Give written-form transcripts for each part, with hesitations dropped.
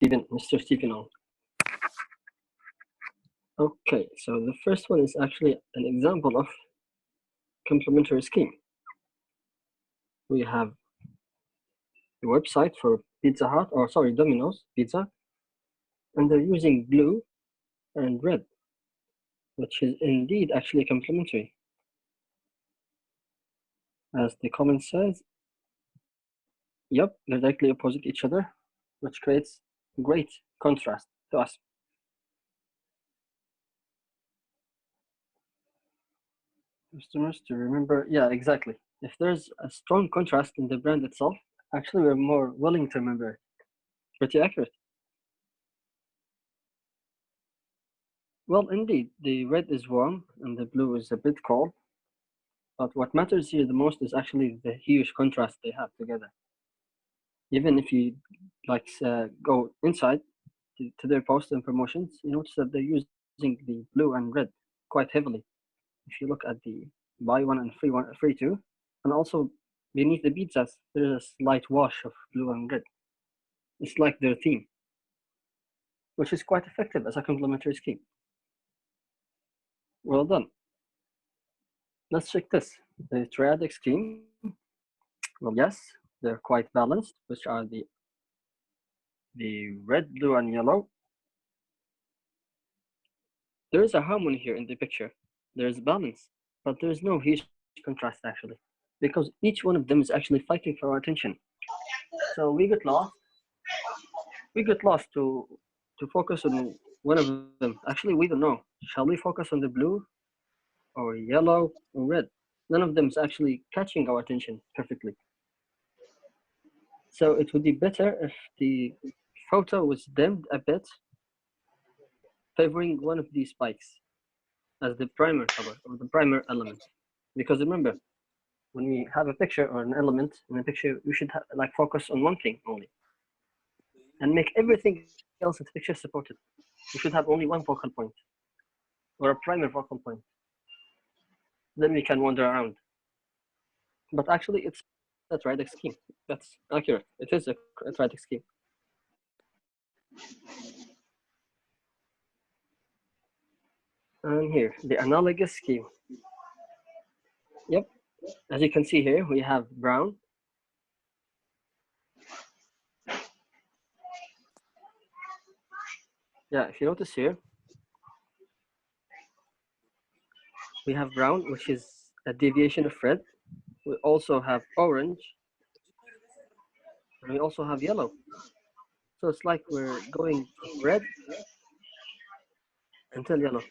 Mr. Stephen Ong. Okay, so the first one is actually an example of complementary scheme. We have a website for Pizza Hut, or sorry, Domino's Pizza, and they're using blue and red, which is indeed actually complementary. As the comment says, yep, they're directly opposite each other, which creates great contrast to us. Customers to remember, yeah, exactly. If there's a strong contrast in the brand itself, actually we're more willing to remember it. Pretty accurate. Well, indeed, the red is warm and the blue is a bit cold. But what matters here the most is actually the huge contrast they have together. Even if you go inside to their posts and promotions, you notice that they're using the blue and red quite heavily. If you look at the buy one and free two, and also beneath the pizzas, there's a slight wash of blue and red. It's like their theme, which is quite effective as a complementary scheme. Well done. Let's check this. The triadic scheme. Well, yes, they're quite balanced, which are the red, blue, and yellow. There is a harmony here in the picture. There is balance, but there is no huge contrast actually, because each one of them is actually fighting for our attention. So we get lost. We get lost to focus on one of them. Actually, we don't know. Shall we focus on the blue, or yellow, or red? None of them is actually catching our attention perfectly. So it would be better if the photo was dimmed a bit, favoring one of these spikes as the primer color or the primer element. Because remember, when we have a picture or an element in a picture, we should focus on one thing only and make everything else in the picture supported. We should have only one focal point or a primer focal point. Then we can wander around. But actually, it's a triadic scheme. That's accurate. It is a triadic scheme. And here, the analogous scheme. Yep, as you can see here, we have brown. Yeah, if you notice here, we have brown, which is a deviation of red. We also have orange, and we also have yellow. So it's like we're going red until yellow.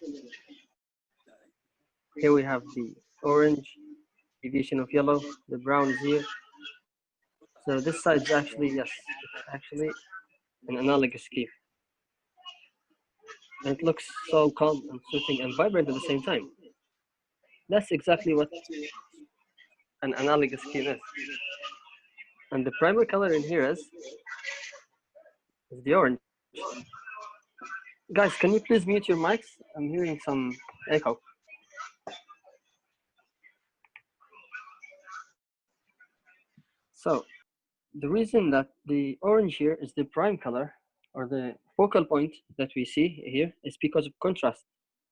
Here we have the orange, deviation of yellow, the brown is here. So this side is actually, yes, it's actually an analogous scheme. And it looks so calm and soothing and vibrant at the same time. That's exactly what an analogous scheme is. And the primary color in here is the orange. Guys, can you please mute your mics? I'm hearing some echo. So the reason that the orange here is the prime color or the focal point that we see here is because of contrast.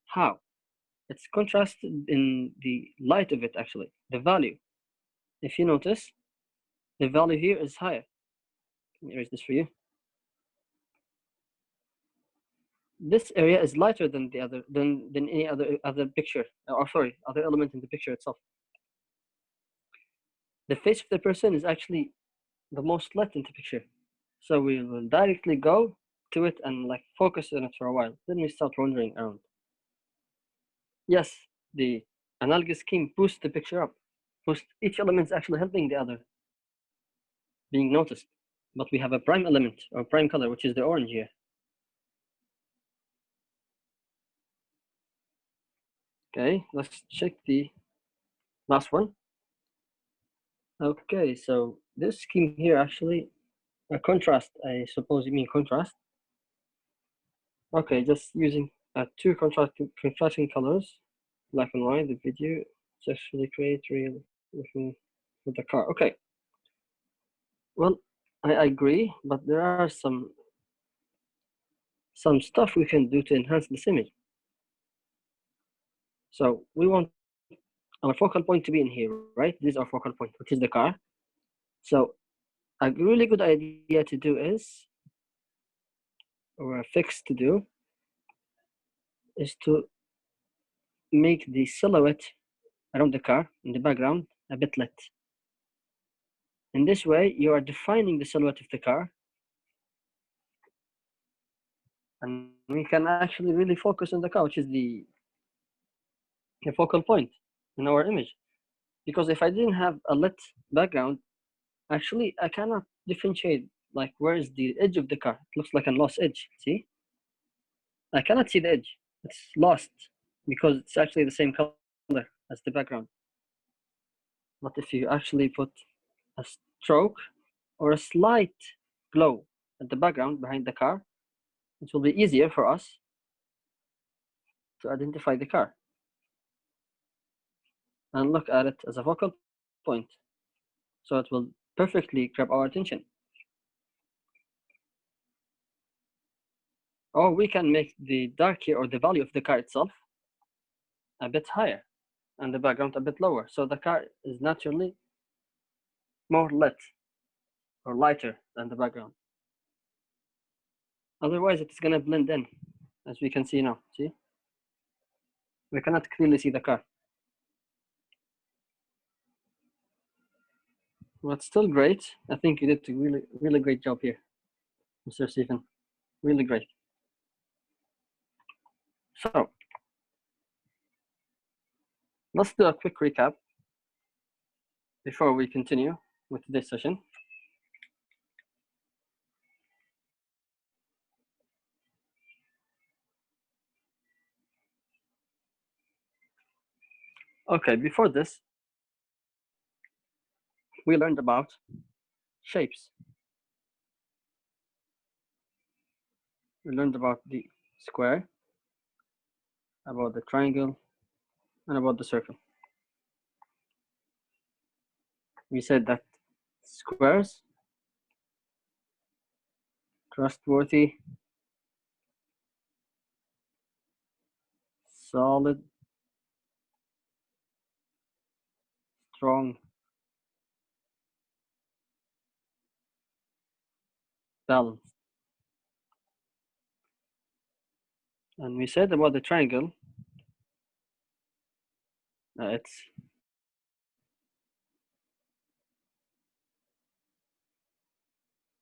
How? It's contrasted in the light of it actually, the value. If you notice, the value here is higher. Let me erase this for you. This area is lighter than the other than any other picture, or sorry, other element in the picture itself. The face of the person is actually the most lit in the picture. So we will directly go to it and focus on it for a while. Then we start wandering around. Yes, the analogous scheme boosts the picture up. Each element is actually helping the other being noticed. But we have a prime element or prime color, which is the orange here. Okay, let's check the last one. Okay, so this scheme here actually, a contrast, I suppose you mean contrast. Okay, just using two contrasting colors, black and white, the video just really create real with the car. Okay. Well, I agree, but there are some some stuff we can do to enhance this image. So we want our focal point to be in here, right? This is our focal point, which is the car. So a really good idea to do is, or a fix to do, is to make the silhouette around the car in the background a bit lit. In this way, you are defining the silhouette of the car, and we can actually really focus on the car, which is the focal point in our image. Because if I didn't have a lit background, actually I cannot differentiate like where is the edge of the car. It looks like a lost edge. See, I cannot see the edge. It's lost because it's actually the same color as the background. But if you actually put a stroke or a slight glow at the background behind the car, it will be easier for us to identify the car and look at it as a focal point. So it will perfectly grab our attention. Or we can make the dark here, or the value of the car itself, a bit higher and the background a bit lower. So the car is naturally more lit or lighter than the background. Otherwise, it's going to blend in, as we can see now. See? We cannot clearly see the car. But still great. I think you did a really, really great job here, Mr. Stephen. Really great. So, let's do a quick recap before we continue with this session. Okay, before this, we learned about shapes. We learned about the square, about the triangle, and about the circle. We said that squares, trustworthy, solid, strong, balanced. And we said about the triangle, it's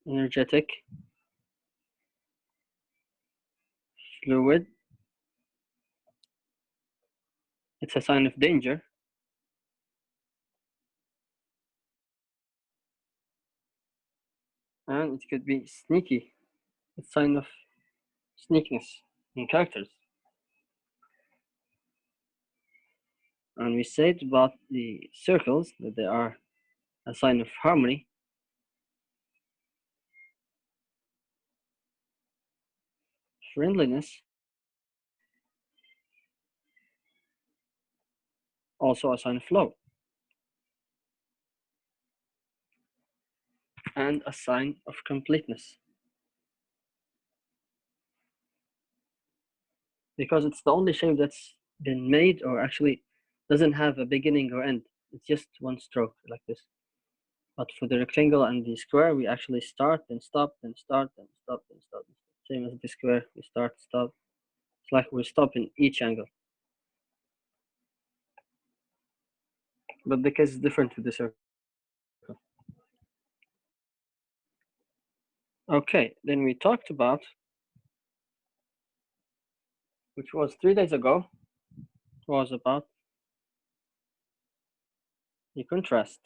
energetic, fluid, it's a sign of danger, and it could be sneaky, a sign of sneakiness in characters. And we said about the circles that they are a sign of harmony, friendliness, also a sign of love, and a sign of completeness. Because it's the only shape that's been made or actually doesn't have a beginning or end. It's just one stroke like this. But for the rectangle and the square, we actually start, then stop, then start, then stop, then stop. Same as the square, we start, stop. It's like we stop in each angle. But the case is different with the circle. Okay, then we talked about, which was 3 days ago, was about the contrast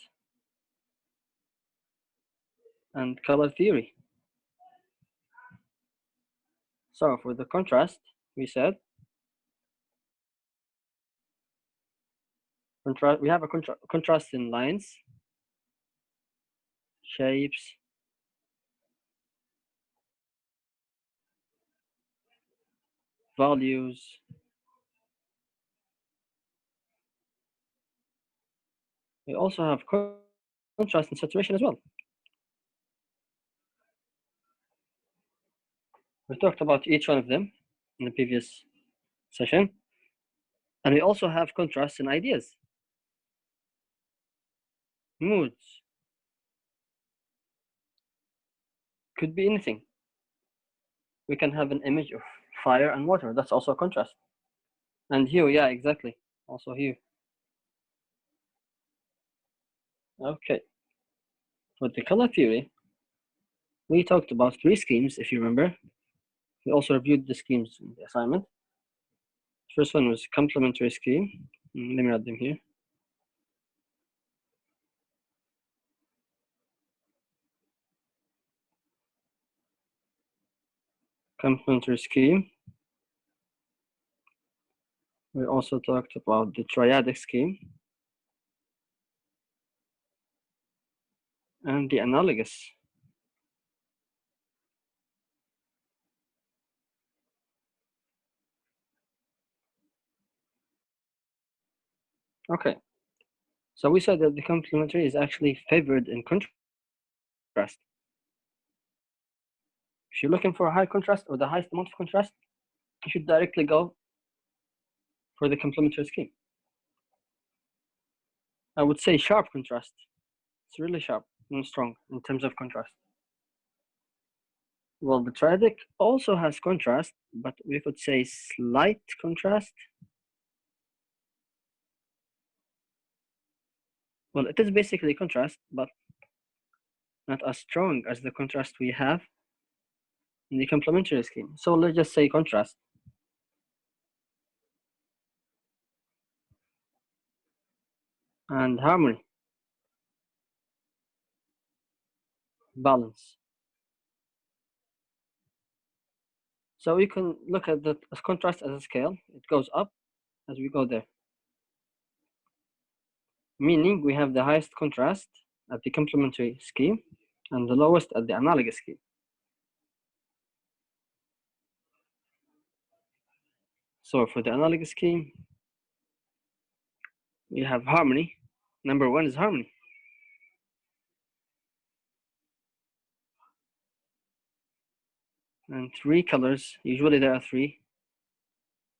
and color theory. So for the contrast, we said we have a contrast in lines, shapes, values, we also have contrast and saturation as well. We talked about each one of them in the previous session. And we also have contrasts and ideas, moods, could be anything. We can have an image of fire and water. That's also a contrast. And hue, yeah, exactly. Also hue. Okay. With the color theory, we talked about 3 schemes, if you remember. We also reviewed the schemes in the assignment. First one was complementary scheme. Let me write them here. Complementary scheme. We also talked about the triadic scheme and the analogous. Okay. So we said that the complementary is actually favored in contrast. If you're looking for a high contrast or the highest amount of contrast, you should directly go for the complementary scheme. I would say sharp contrast. It's really sharp and strong in terms of contrast. Well, the triadic also has contrast, but we could say slight contrast. Well, it is basically contrast, but not as strong as the contrast we have in the complementary scheme. So let's just say contrast. And harmony, balance. So we can look at that as contrast as a scale. It goes up as we go there. Meaning we have the highest contrast at the complementary scheme and the lowest at the analogous scheme. So for the analogous scheme, we have harmony. Number 1 is harmony. And 3 colors, usually there are 3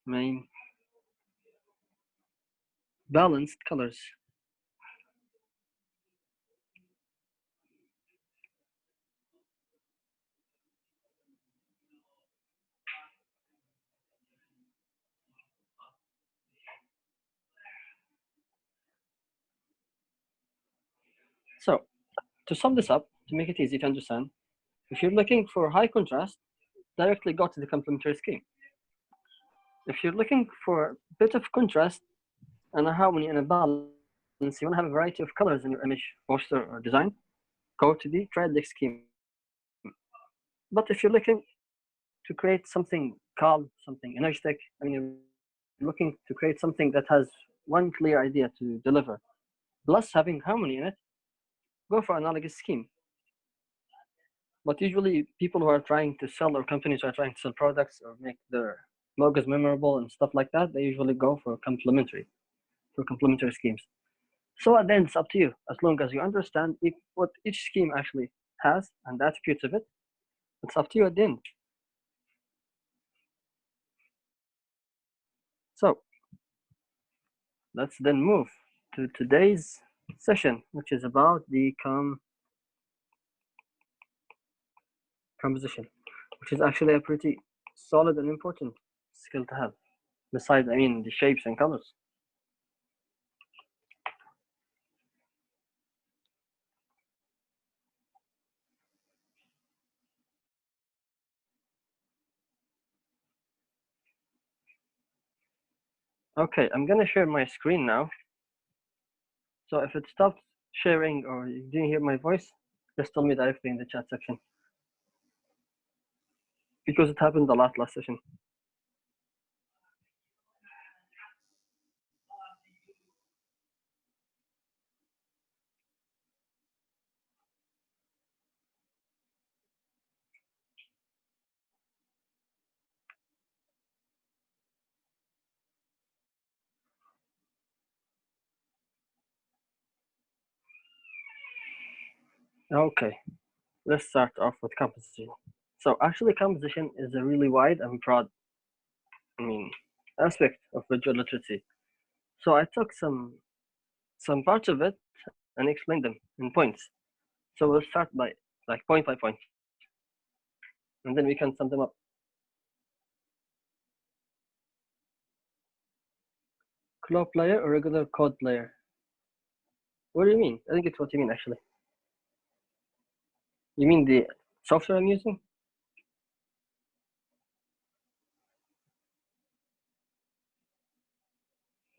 main balanced colors. So to sum this up, to make it easy to understand, if you're looking for high contrast, directly go to the complementary scheme. If you're looking for a bit of contrast and a harmony and a balance, you want to have a variety of colors in your image, poster, or design, go to the triadic scheme. But if you're looking to create something calm, something energetic, I mean, you're looking to create something that has one clear idea to deliver, plus having harmony in it, go for analogous scheme. But usually people who are trying to sell, or companies who are trying to sell products or make their logos memorable and stuff like that, they usually go for complementary schemes. So at the end, it's up to you, as long as you understand what each scheme actually has and the attributes of it. It's up to you at the end. So let's then move to today's session, which is about the composition, which is actually a pretty solid and important skill to have, besides, I mean, the shapes and colors. Okay, I'm gonna share my screen now. So if it stops sharing or you didn't hear my voice, just tell me directly in the chat section, because it happened a lot last session. Okay, let's start off with composition. So actually composition is a really wide and broad, I mean, aspect of visual literacy. So I took some parts of it and explained them in points. So we'll start by point, and then we can sum them up. Claw player or regular code player? What do you mean? I think it's what you mean actually. You mean the software I'm using?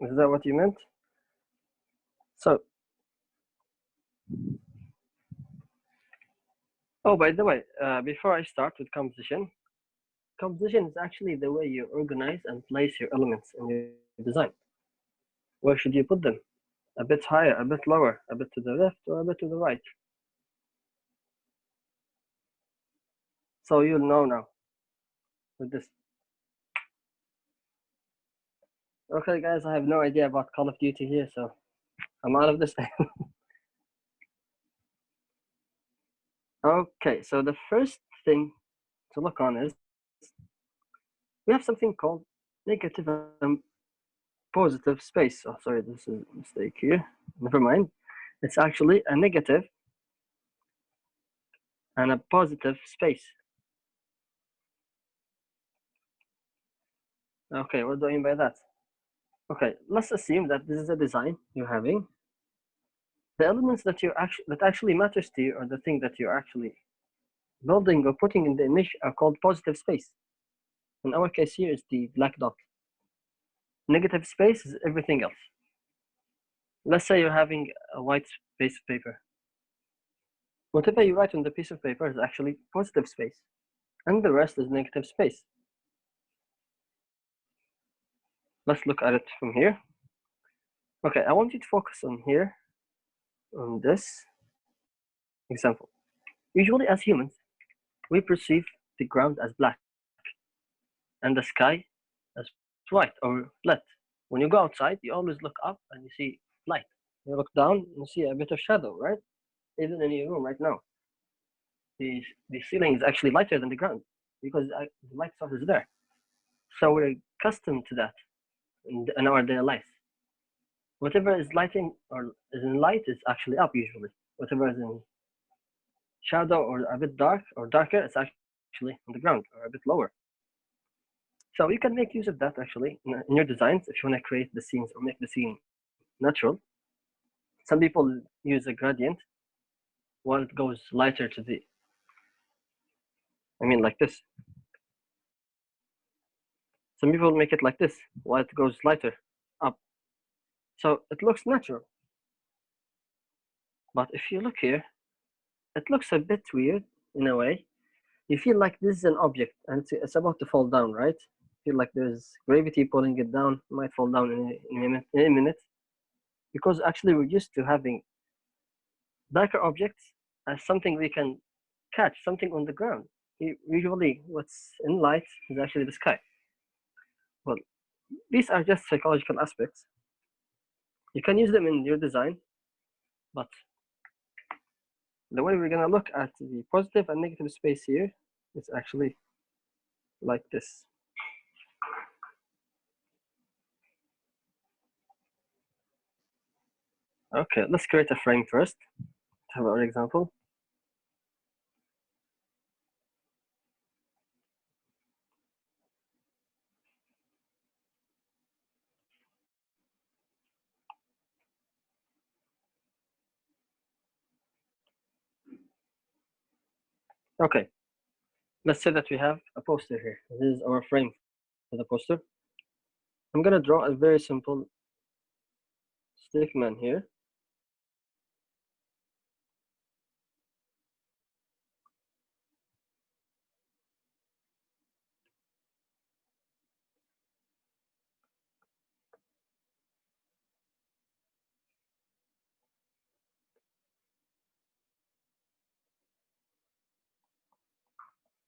Is that what you meant? So, oh, by the way, before I start with composition is actually the way you organize and place your elements in your design. Where should you put them? A bit higher, a bit lower, a bit to the left, or a bit to the right. So you'll know now with this. Okay, guys, I have no idea about Call of Duty here, so I'm out of this. Okay, so the first thing to look on is we have something called negative and positive space. Oh, sorry, this is a mistake here. Never mind. It's actually a negative and a positive space. Okay, what do I mean by that? Okay, let's assume that this is a design you're having. The elements that actually matters to you, or the thing that you're actually building or putting in the image, are called positive space. In our case here is the black dot. Negative space is everything else. Let's say you're having a white piece of paper. Whatever you write on the piece of paper is actually positive space, and the rest is negative space. Let's look at it from here. Okay, I want you to focus on here, on this example. Usually as humans, we perceive the ground as black and the sky as white or flat. When you go outside, you always look up and you see light. You look down and you see a bit of shadow, right? Even in your room right now, the ceiling is actually lighter than the ground because the light source is there. So we're accustomed to that in our daily life. Whatever is lighting or is in light is actually up usually. Whatever is in shadow or a bit dark or darker, it's actually on the ground or a bit lower. So you can make use of that actually in your designs if you want to create the scenes or make the scene natural. Some people use a gradient while it goes lighter to the, I mean like this. Some people make it like this while it goes lighter up. So it looks natural. But if you look here, it looks a bit weird in a way. You feel like this is an object and it's about to fall down, right? You feel like there's gravity pulling it down. It might fall down in a minute. Because actually we're used to having darker objects as something we can catch, something on the ground. Usually what's in light is actually the sky. Well, these are just psychological aspects. You can use them in your design, but the way we're gonna look at the positive and negative space here is actually like this. Okay, let's create a frame first to have our example. Okay, let's say that we have a poster here. This is our frame for the poster. I'm gonna draw a very simple stick man here.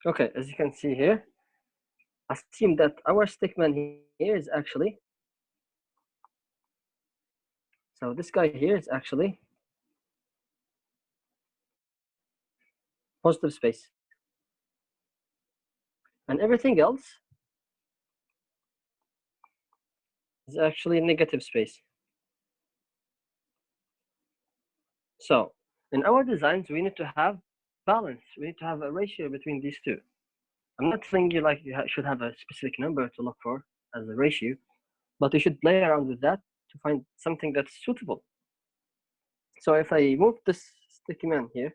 Okay, as you can see here, assume that our stickman here is actually, so this guy here is actually positive space. and everything else is actually negative space. So in our designs, we need to have balance. We need to have a ratio between these two. I'm not telling you like you should have a specific number to look for as a ratio, but you should play around with that to find something that's suitable. So if I move this sticky man here,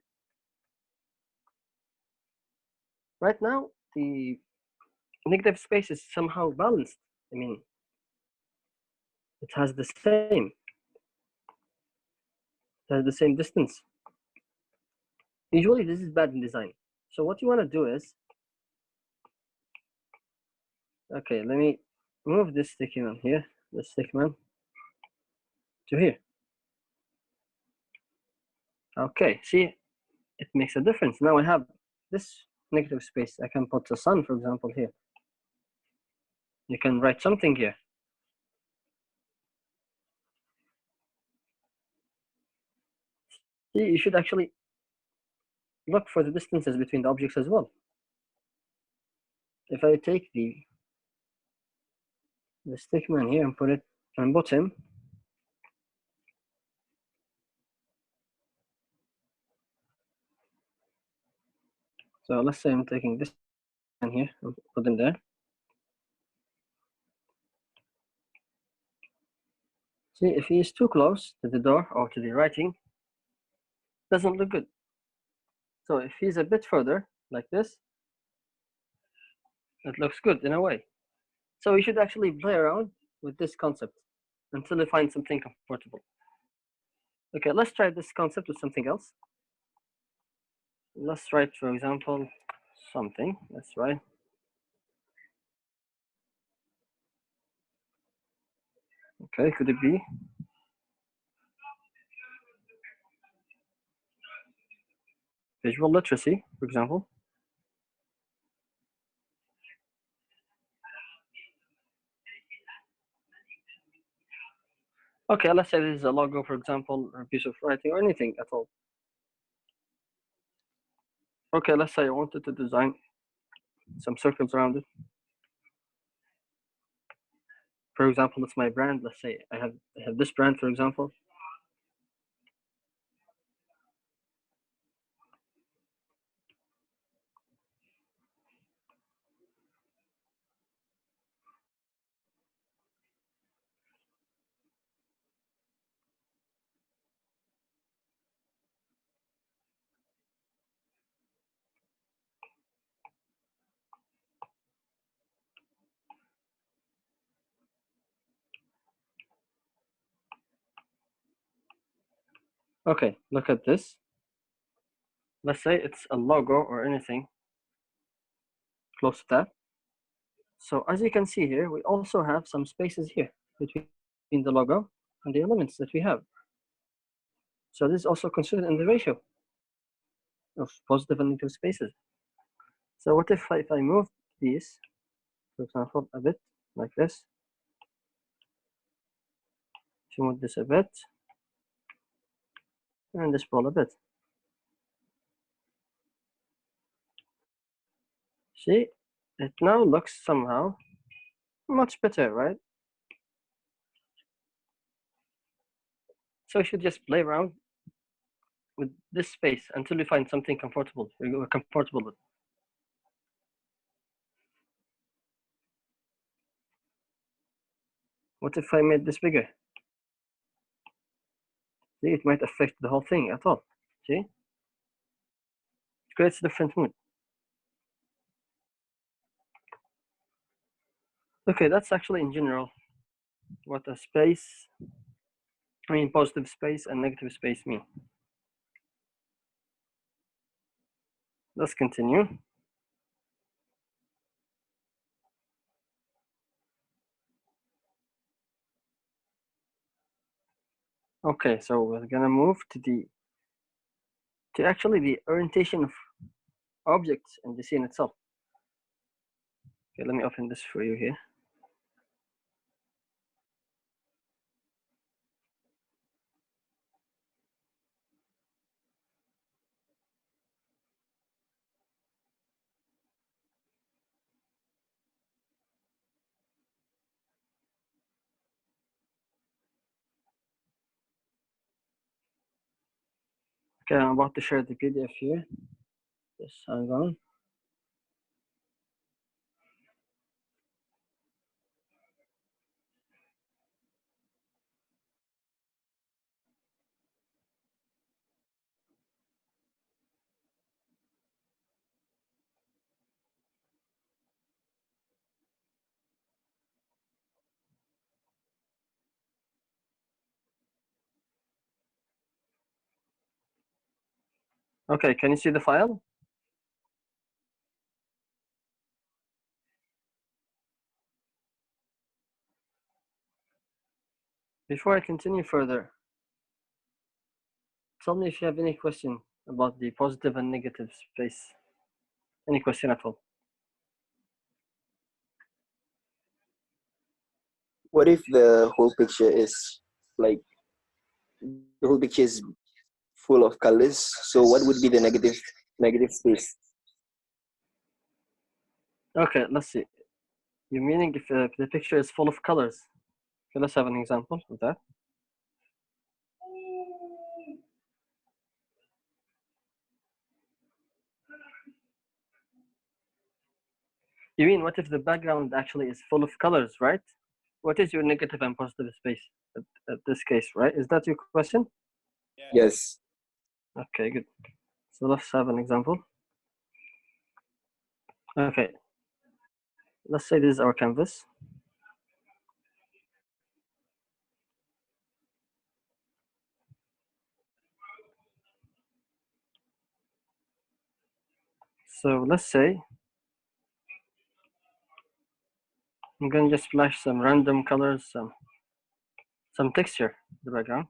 right now the negative space is somehow balanced. I mean, it has the same. It has the same distance. Usually this is bad in design. So what you want to do is, okay, let me move this sticky man here, this sticky man to here. Okay, see, it makes a difference. Now I have this negative space. I can put the sun, for example, here. You can write something here. See, you should actually look for the distances between the objects as well. If I take the stick man here and put it on bottom, so let's say I'm taking this man here and put them there. See, if he is too close to the door or to the writing, it doesn't look good. So if he's a bit further, like this, it looks good in a way. So you should actually play around with this concept until you find something comfortable. Okay, let's try this concept with something else. Let's write, for example, something. Let's write. Okay, could it be? Visual literacy, for example. Okay, let's say this is a logo, for example, or a piece of writing or anything at all. Okay, let's say I wanted to design some circles around it. For example, it's my brand. Let's say I have this brand, for example. Okay, look at this. Let's say it's a logo or anything close to that. So as you can see here, we also have some spaces here between the logo and the elements that we have. So this is also considered in the ratio of positive and negative spaces. So what if I move these, for example, a bit like this? If you move this a bit, and this ball a bit. See, it now looks somehow much better, right? So you should just play around with this space until you find something comfortable you're comfortable with. What if I made this bigger? See, it might affect the whole thing at all. See? It creates a different mood. Okay, that's actually in general what a space, positive space and negative space mean. Let's continue. Okay, so we're gonna move to actually the orientation of objects in the scene itself. Okay, let me open this for you here. Okay, I'm about to share the PDF here. Just hang on. Okay, can you see the file? Before I continue further, tell me if you have any question about the positive and negative space. Any question at all? What if the whole picture is like the whole picture is full of colors? So what would be the negative space? Okay, let's see. You're meaning if the picture is full of colors. Okay, let's have an example of that. You mean what if the background actually is full of colors, right? What is your negative and positive space at this case, right? Is that your question? Yes. Okay, good. So let's have an example. Okay, let's say this is our canvas. So let's say I'm gonna just flash some random colors, some texture in the background.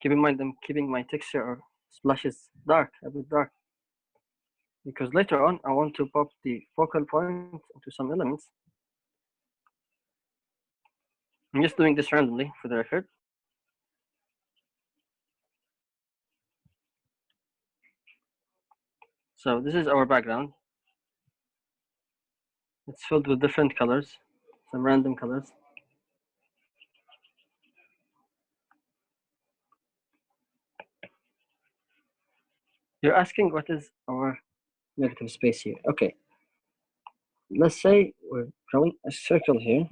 Keep in mind I'm keeping my texture or splashes dark, a bit dark, because later on I want to pop the focal point into some elements. I'm just doing this randomly for the record. So this is our background. It's filled with different colors, some random colors. You're asking what is our negative space here. Okay, let's say we're drawing a circle here.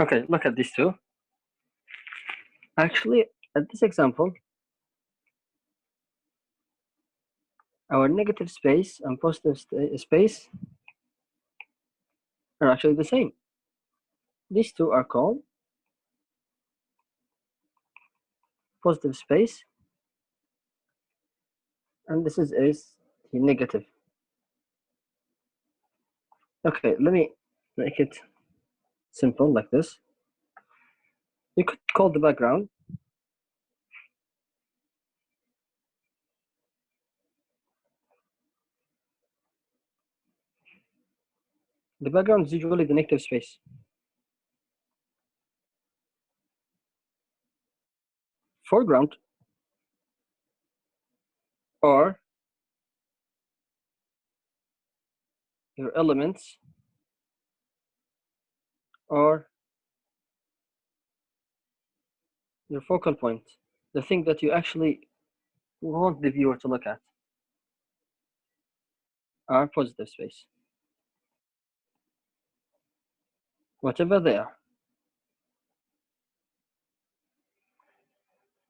Okay, look at these two. Actually, at this example, our negative space and positive space are actually the same. These two are called positive space, and this is the negative. Okay, let me make it simple like this. You could call the background is usually the negative space. Foreground are your elements or your focal point, the thing that you actually want the viewer to look at, are positive space, whatever they are.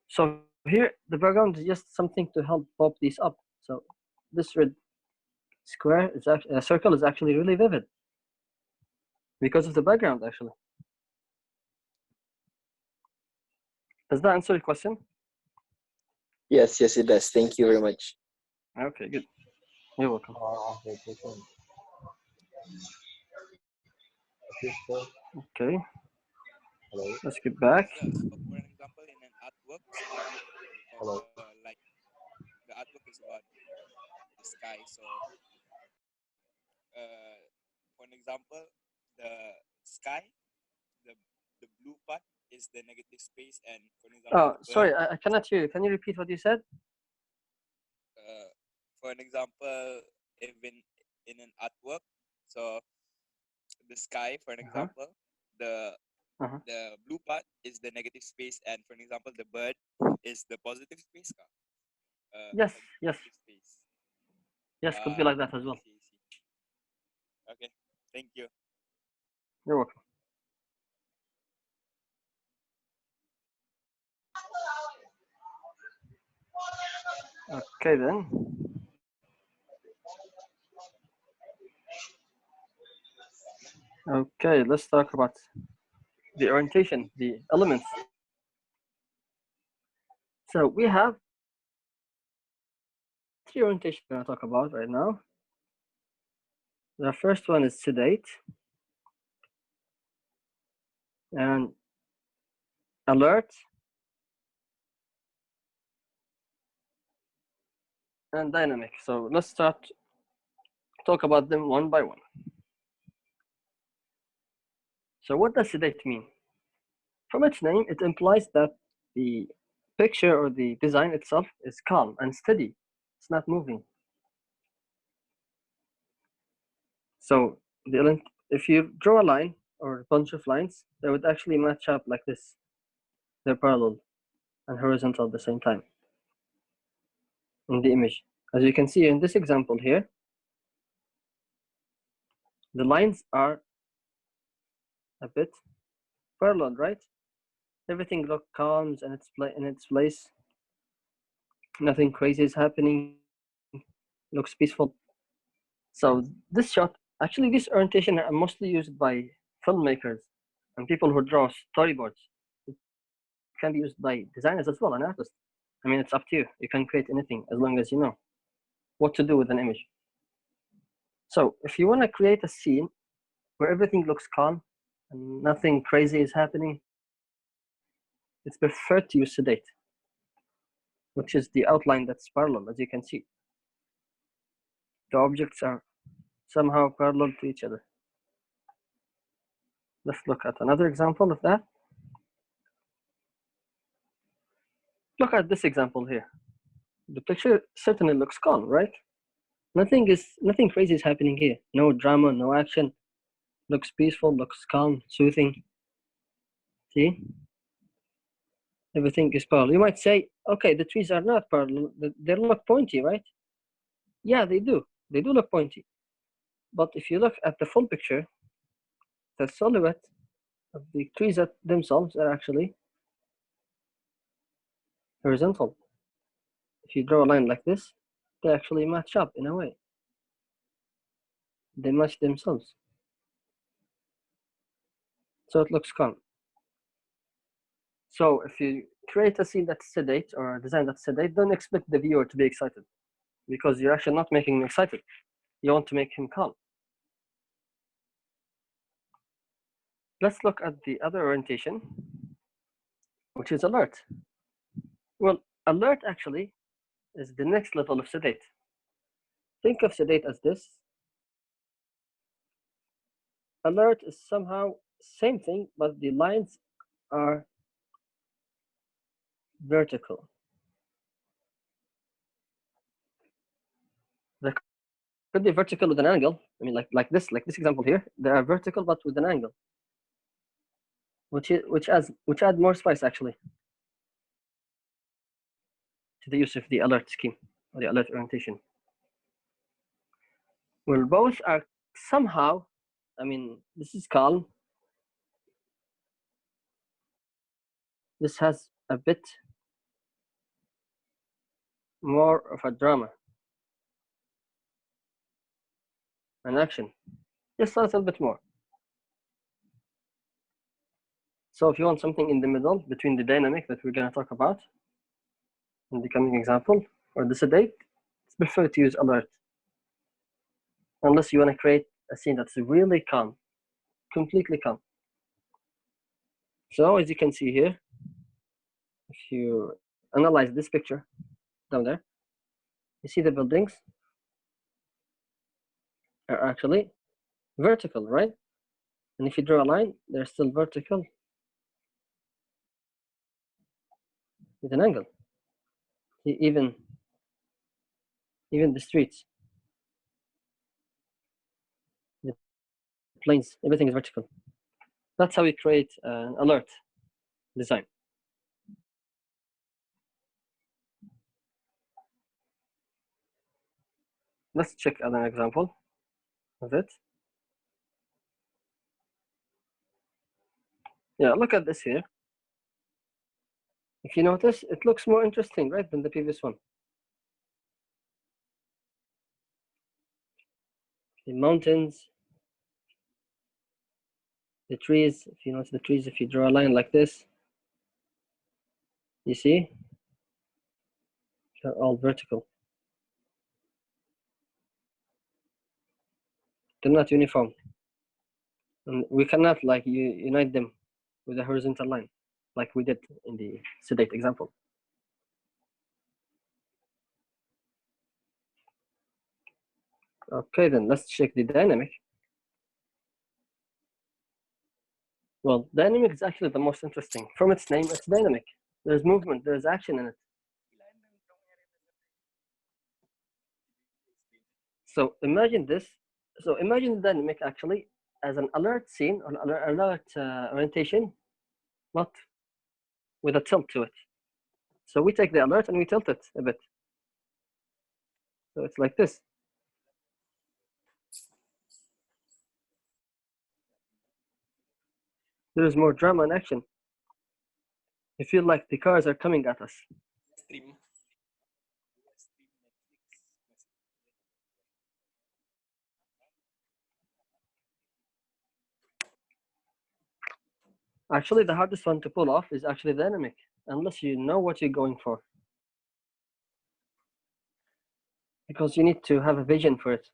So here, the background is just something to help pop these up. So this red square is actually, a circle is actually really vivid because of the background, actually. Does that answer your question? Yes, it does. Thank you very much. Okay, good. You're welcome. Okay, let's get back. So, for an example, in an artwork is about, like the artwork is about the sky. So, for an example, the sky, the blue part is the negative space, and for example, Oh, the sorry, bird. I cannot hear you. Can you repeat what you said? For an example, even in an artwork, so the sky, for an Uh-huh. example, the Uh-huh. the blue part is the negative space, and for an example, the bird is the positive space. Yes, A yes, positive space. yes, could be like that as well. I see. Okay, thank you. You're welcome. Okay then. Okay, let's talk about the orientation, the elements. So we have three orientations we're going to talk about right now. The first one is sedate and alert and dynamic. So let's talk about them one by one. So what does sedate mean? From its name, it implies that the picture or the design itself is calm and steady. It's not moving. So if you draw a line or a bunch of lines, they would actually match up like this. They're parallel and horizontal at the same time in the image. As you can see in this example here, the lines are a bit parallel, right? Everything looks calm and in its place. Nothing crazy is happening. Looks peaceful. So this shot, actually, this orientation are mostly used by filmmakers and people who draw storyboards. It can be used by designers as well and artists. I mean, it's up to you. You can create anything as long as you know what to do with an image. So if you want to create a scene where everything looks calm and nothing crazy is happening, it's preferred to use sedate, which is the outline that's parallel, as you can see. The objects are somehow parallel to each other. Let's look at another example of that. Look at this example here. The picture certainly looks calm, right? Nothing crazy is happening here. No drama, no action. Looks peaceful, looks calm, soothing. See? Everything is parallel. You might say, okay, the trees are not parallel. They look pointy, right? Yeah, they do. They do look pointy. But if you look at the full picture, the silhouette of the trees themselves are actually horizontal. If you draw a line like this, they actually match up in a way. They match themselves. So it looks calm. So if you create a scene that's sedate or a design that's sedate, don't expect the viewer to be excited because you're actually not making him excited. You want to make him calm. Let's look at the other orientation, which is alert. Well, alert actually is the next level of sedate. Think of sedate as this. Alert is somehow same thing, but the lines are vertical. They could be vertical with an angle. I mean, like this example here. They are vertical but with an angle, which add more spice actually to the use of the alert scheme or the alert orientation. Well, both are somehow. I mean, this is calm. This has a bit more of a drama and action, just a little bit more. So if you want something in the middle between the dynamic that we're going to talk about in the coming example or the sedate, it's preferred to use alert. Unless you want to create a scene that's really calm, completely calm. So as you can see here, if you analyze this picture down there, you see the buildings are actually vertical, right? And if you draw a line, they're still vertical with an angle. Even the streets, the planes, everything is vertical. That's how we create an alert design. Let's check an example of it. Yeah, look at this here. If you notice, it looks more interesting, right, than the previous one. The mountains, the trees, if you notice the trees, if you draw a line like this, you see, they're all vertical. They're not uniform. And we cannot like unite them with a horizontal line, like we did in the Sedate example. Okay, then let's check the dynamic. Well, dynamic is actually the most interesting. From its name, it's dynamic. There's movement, there's action in it. So imagine this. So imagine the dynamic actually as an alert scene or alert orientation, not with a tilt to it. So we take the alert and we tilt it a bit. So it's like this. There is more drama and action. You feel like the cars are coming at us. Actually, the hardest one to pull off is actually dynamic, unless you know what you're going for. Because you need to have a vision for it.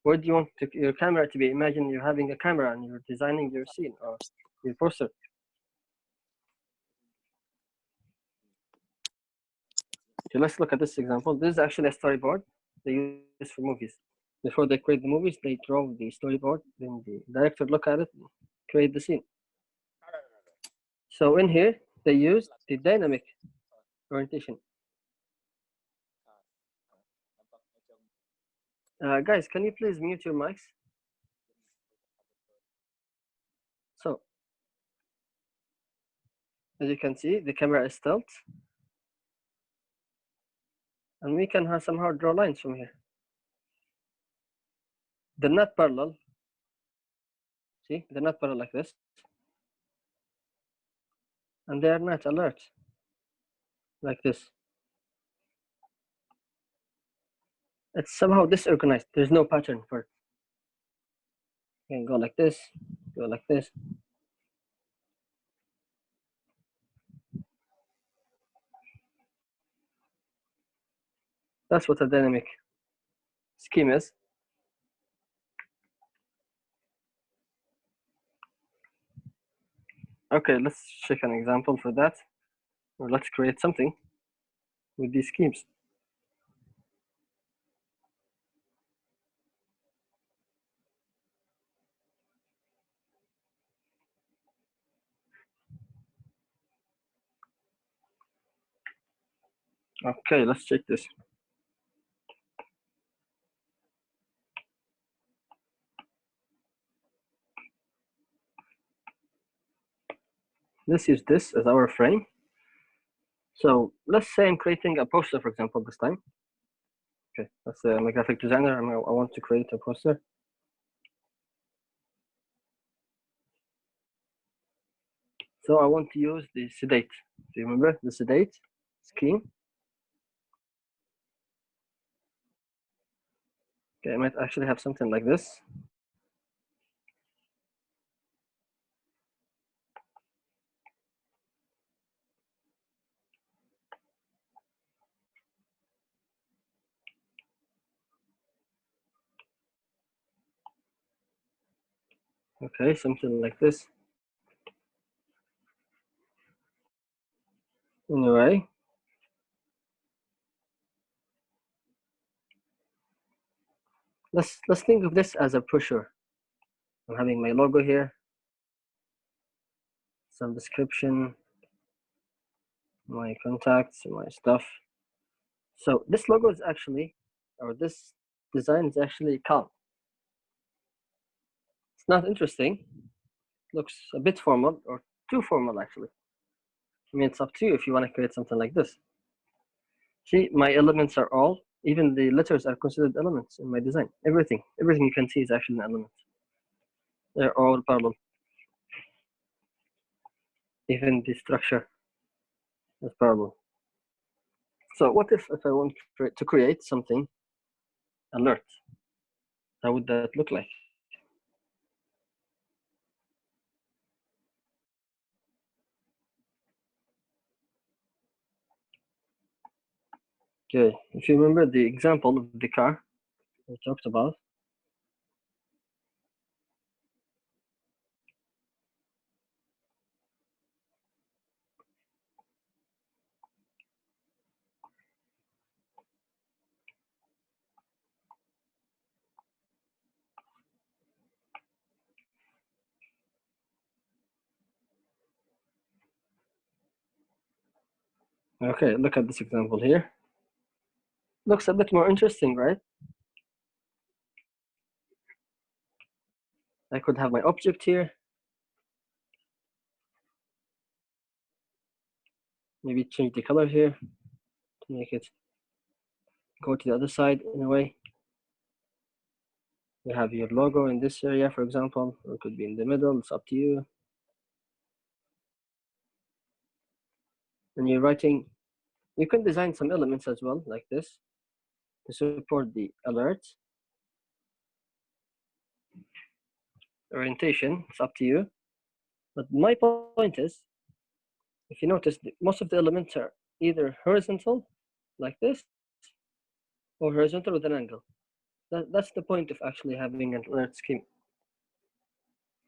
Where do you want your camera to be? Imagine you're having a camera and you're designing your scene or your poster. Okay, let's look at this example. This is actually a storyboard they use for movies. Before they create the movies, they draw the storyboard, then the director look at it and create the scene. So in here, they use the dynamic orientation. Guys, can you please mute your mics? So, as you can see, the camera is tilt. And we can somehow draw lines from here. They're not parallel. See, they're not parallel like this. And they're not alert like this. It's somehow disorganized. There's no pattern for it. You can go like this, go like this. That's what a dynamic scheme is. Okay, let's check an example for that. Or let's create something with these schemes. Okay, let's check this. Let's use this as our frame. So let's say I'm creating a poster, for example, this time. Okay, let's say I'm a graphic designer and I want to create a poster. So I want to use the Sedate. Do you remember the Sedate scheme? Okay, I might actually have something like this. Okay, something like this. Anyway, let's think of this as a pusher. I'm having my logo here, some description, my contacts, my stuff. So this logo is actually, or this design is actually calm. It's not interesting. Looks a bit formal, or too formal actually. I mean, it's up to you if you want to create something like this. See, my elements are all, even the letters are considered elements in my design. Everything you can see is actually an element. They're all parallel. Even the structure is parallel. So what if I want to create something alert? How would that look like? Okay, if you remember the example of the car we talked about, okay, look at this example here. Looks a bit more interesting, right? I could have my object here. Maybe change the color here to make it go to the other side in a way. You have your logo in this area, for example, or it could be in the middle, it's up to you. And you're writing, you can design some elements as well, like this, to support the alert. Orientation, it's up to you. But my point is, if you notice, most of the elements are either horizontal, like this, or horizontal with an angle. That's the point of actually having an alert scheme.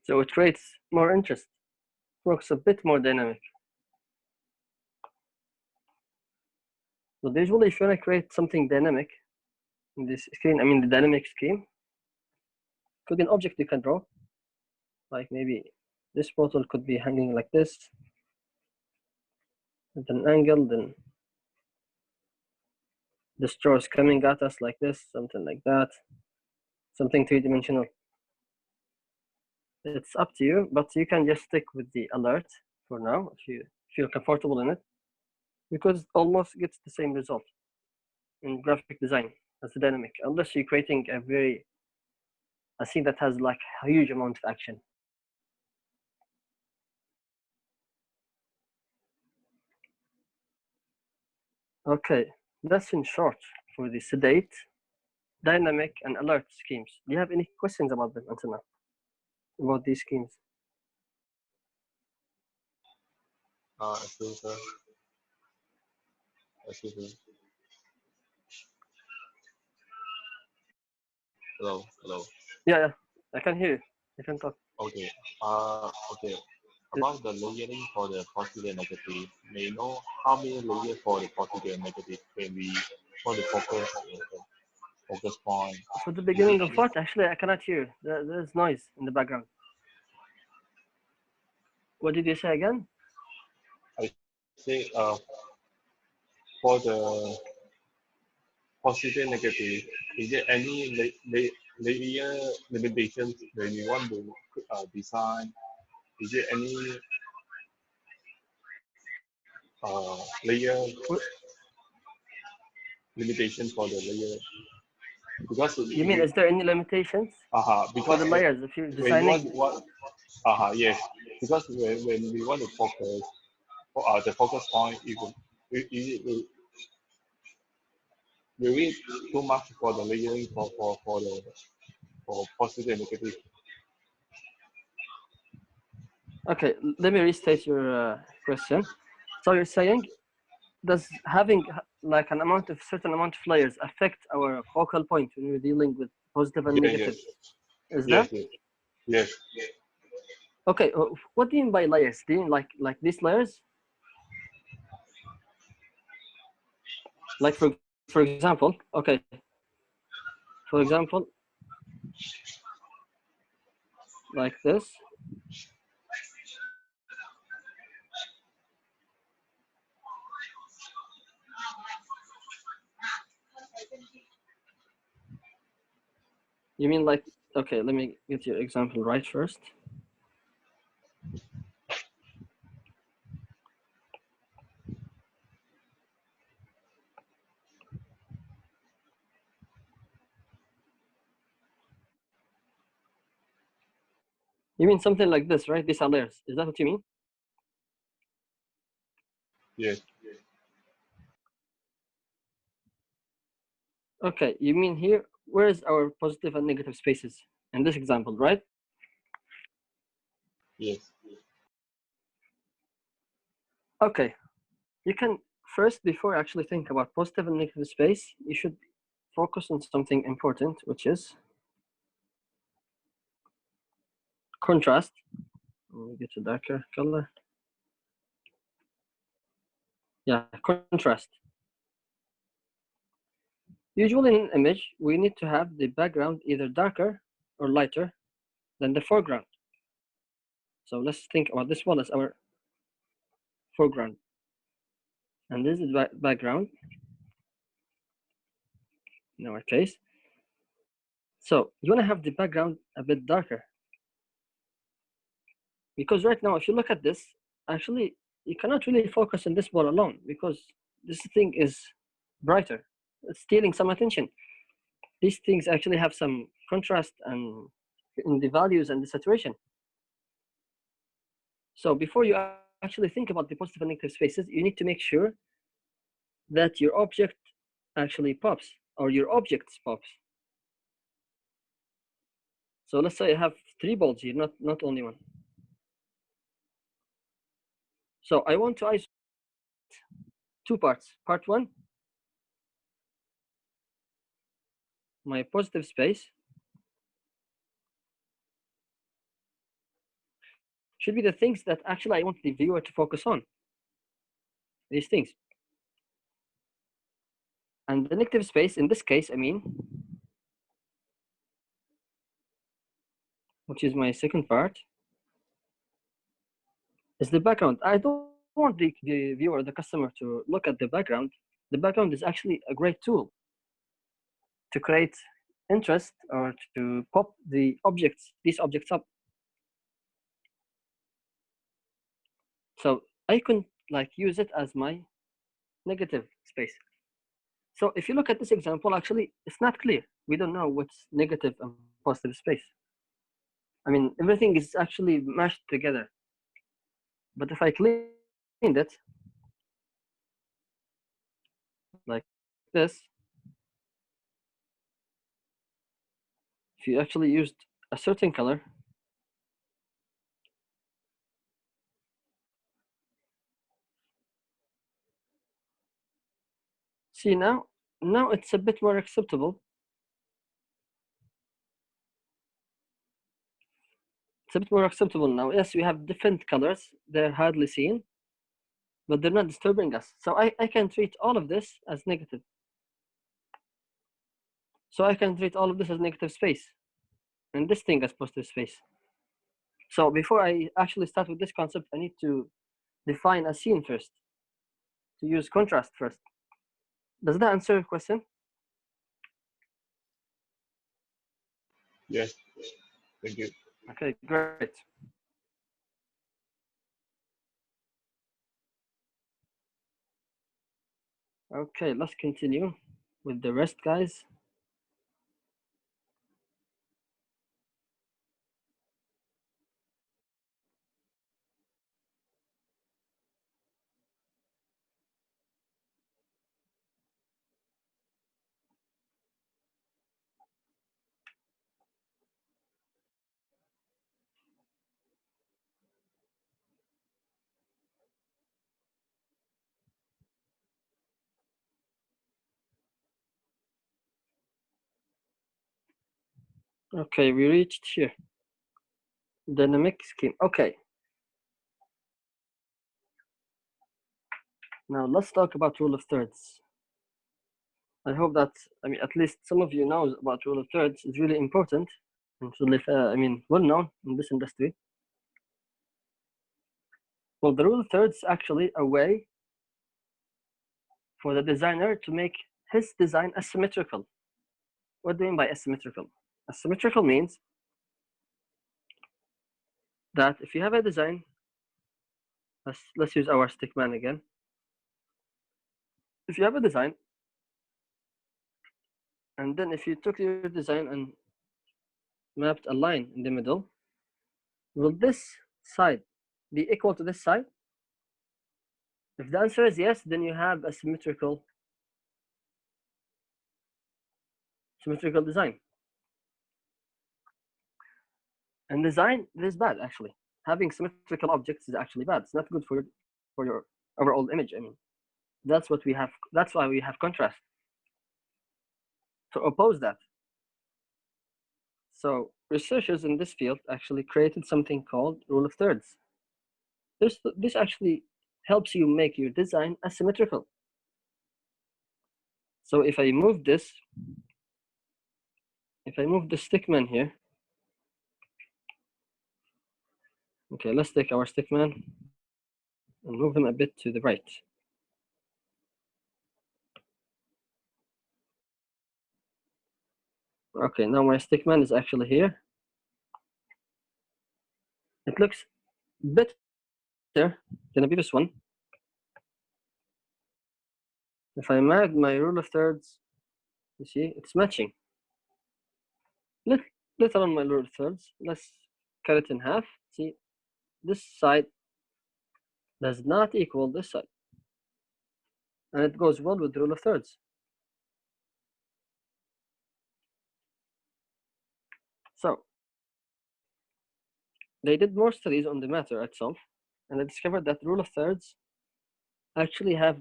So it creates more interest, works a bit more dynamic. So usually if you want to create something dynamic in this screen, I mean the dynamic scheme, could be an object you can draw, like maybe this bottle could be hanging like this, with an angle, then the straw is coming at us like this, something like that, something three-dimensional. It's up to you, but you can just stick with the alert for now if you feel comfortable in it, because it almost gets the same result in graphic design as the dynamic, unless you're creating a scene that has like a huge amount of action. Okay, that's in short for the sedate, dynamic, and alert schemes. Do you have any questions about them until now? About these schemes? Excuse me. Excuse me. Hello, hello. Yeah, I can hear you. You can talk. Okay. Okay. About the layering for the positive and negative, may I know how many layers for the positive and negative when we want to focus point? For the Is beginning there of any? what? Actually, I cannot hear. There's noise in the background. What did you say again? I say for the positive and negative, is there any layer limitations when you want to design? Is there any layer limitation for the layer? Because You mean, is there any limitations for because the layers if you're when you designing? yes, because when we want to focus, the focus point is we read too much for the layering for positive and negative. Okay, let me restate your question. So you're saying, does having like an amount of certain amount of layers affect our focal point when we're dealing with positive and Yeah, negative? Is yes, that yes. okay? What do you mean by layers? Do you mean like these layers? Like for example, okay. For example, like this. You mean like, okay, let me get your example right first. You mean something like this, right? These are layers. Is that what you mean? Yes. Okay, you mean here, where's our positive and negative spaces in this example, right? Yes. Okay, you can first, before actually think about positive and negative space, you should focus on something important, which is contrast. Let me get a darker color. Yeah, contrast. Usually in an image, we need to have the background either darker or lighter than the foreground. So let's think about this one as our foreground. And this is background in our case. So you want to have the background a bit darker. Because right now, if you look at this, actually, you cannot really focus on this ball alone because this thing is brighter. It's stealing some attention. These things actually have some contrast and in the values and the saturation. So before you actually think about the positive and negative spaces, you need to make sure that your object actually pops or your objects pops. So let's say I have 3 balls here, not only one. So I want to isolate 2 parts. Part 1, my positive space should be the things that actually I want the viewer to focus on. These things. And the negative space, in this case, I mean, which is my second part, is the background. I don't want the viewer, the customer, to look at the background. The background is actually a great tool to create interest or to pop the objects, these objects up. So I can like use it as my negative space. So if you look at this example, actually, it's not clear. We don't know what's negative and positive space. I mean, everything is actually mashed together. But if I cleaned it like this, if you actually used a certain color, see now it's a bit more acceptable. It's a bit more acceptable now. Yes, we have different colors. They're hardly seen, but they're not disturbing us. So I can treat all of this as negative. So I can treat all of this as negative space and this thing as positive space. So before I actually start with this concept, I need to define a scene first, to use contrast first. Does that answer your question? Yes. Thank you. Okay, great. Okay, let's continue with the rest, guys. Okay, we reached here. Dynamic scheme. Okay. Now let's talk about rule of thirds. I hope that, I mean, at least some of you know about rule of thirds. It's really important well known in this industry. Well, the rule of thirds is actually a way for the designer to make his design asymmetrical. What do you mean by asymmetrical? Asymmetrical means that if you have a design, let's use our stickman again. If you have a design, and then if you took your design and mapped a line in the middle, will this side be equal to this side? If the answer is yes, then you have a symmetrical design. And design is bad, actually. Having symmetrical objects is actually bad. It's not good for your overall image. I mean, that's what we have. That's why we have contrast to oppose that. So researchers in this field actually created something called rule of thirds. This actually helps you make your design asymmetrical. So if I move the stickman here, okay, let's take our stickman and move him a bit to the right. Okay, now my stickman is actually here. It looks better than the previous one. If I add my rule of thirds, you see, it's matching. Later on my rule of thirds, let's cut it in half. See, this side does not equal this side. And it goes well with the rule of thirds. So they did more studies on the matter itself, and they discovered that rule of thirds actually have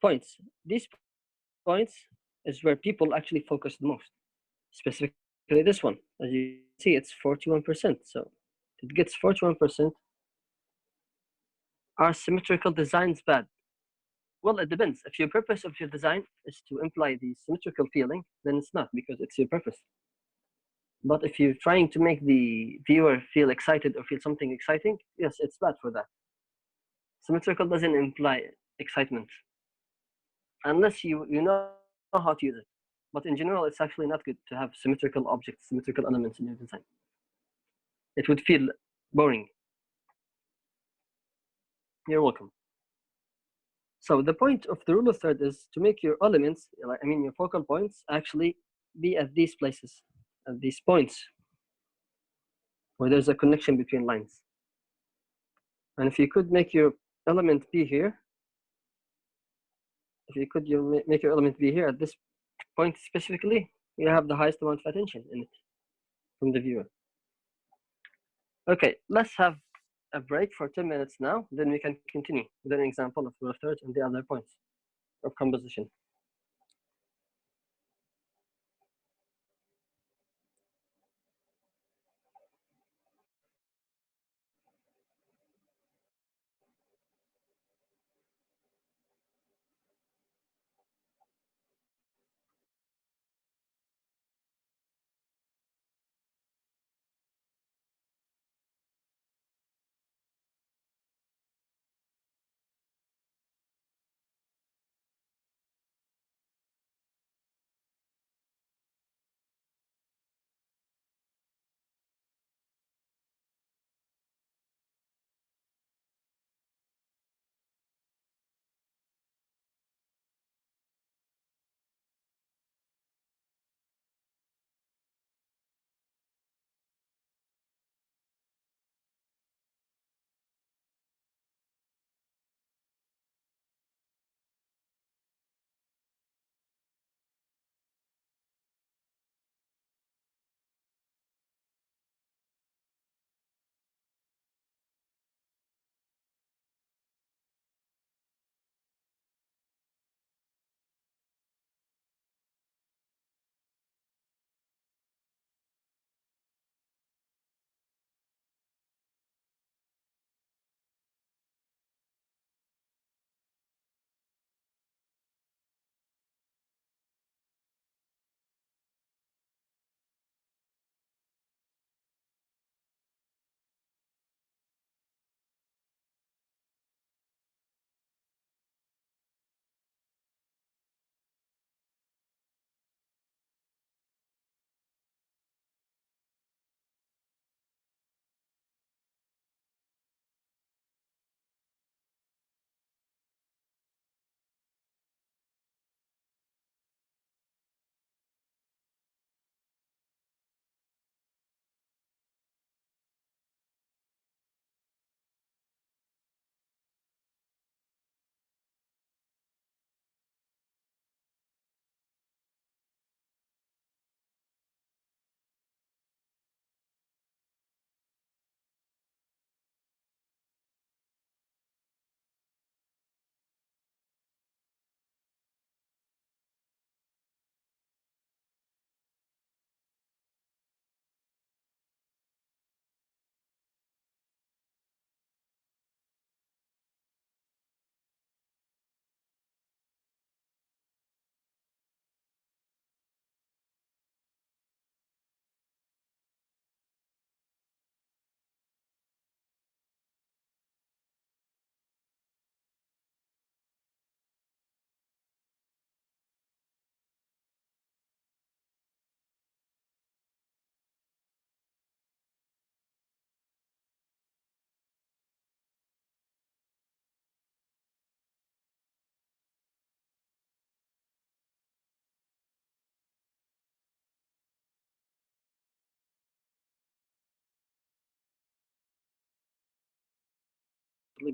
points. These points is where people actually focus the most. Specifically this one. As you see, it's 41%. So it gets 41%. Are symmetrical designs bad? Well, it depends. If your purpose of your design is to imply the symmetrical feeling, then it's not, because it's your purpose. But if you're trying to make the viewer feel excited or feel something exciting, yes, it's bad for that. Symmetrical doesn't imply excitement unless you know how to use it. But in general, it's actually not good to have symmetrical objects, symmetrical elements in your design. It would feel boring. You're welcome. So the point of the rule of third is to make your elements, your focal points, actually be at these places, at these points, where there's a connection between lines. And if you could make your element be here, make your element be here at this point specifically, you have the highest amount of attention in it from the viewer. Okay, let's have a break for 10 minutes now, then we can continue with an example of rule of thirds and the other points of composition.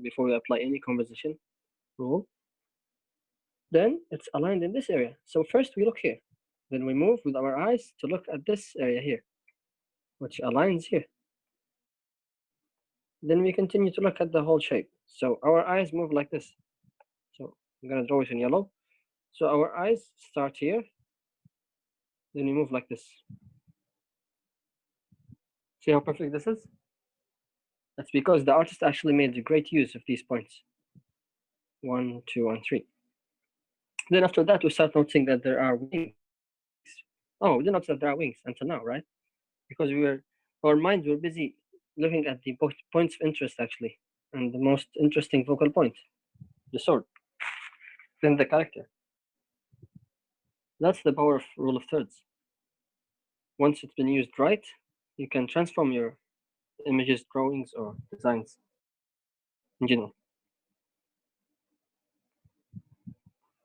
before we apply any composition rule. Then it's aligned in this area. So first we look here. Then we move with our eyes to look at this area here, which aligns here. Then we continue to look at the whole shape. So our eyes move like this. So I'm gonna draw it in yellow. So our eyes start here. Then we move like this. See how perfect this is? That's because the artist actually made a great use of these points. 1, 2, and 3. Then after that, we start noticing that there are wings. Oh, we didn't notice that there are wings until now, right? Because our minds were busy looking at the points of interest, actually, and the most interesting focal point, the sword, then the character. That's the power of rule of thirds. Once it's been used right, you can transform your images, drawings, or designs in general.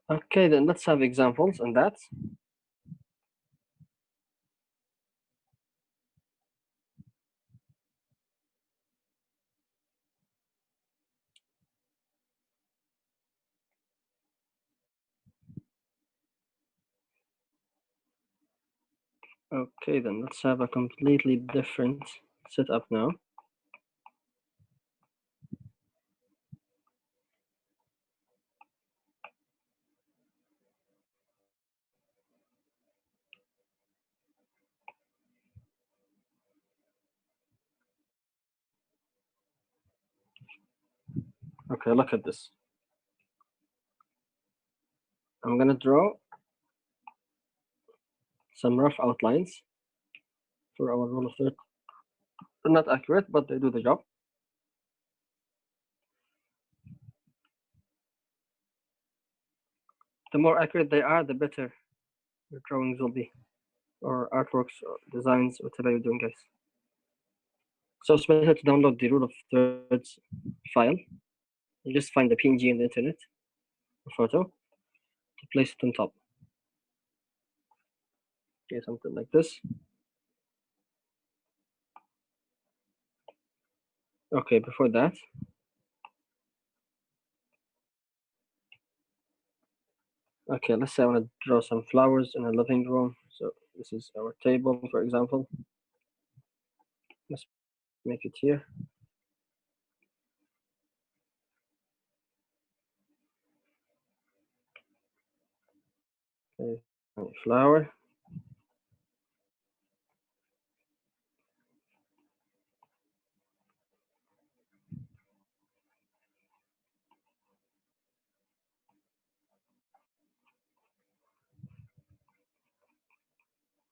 Okay, then let's have examples on that. Okay, then let's have a completely different setup now. Okay, look at this. I'm gonna draw some rough outlines for our rule of thirds. They're not accurate, but they do the job. The more accurate they are, the better your drawings will be, or artworks, or designs, whatever you're doing, guys. So it's better to download the rule of thirds file. You just find the PNG on the internet, a photo, to place it on top. Okay, something like this. Okay, before that, okay, let's say I want to draw some flowers in a living room. So this is our table, for example. Let's make it here. Okay, flower.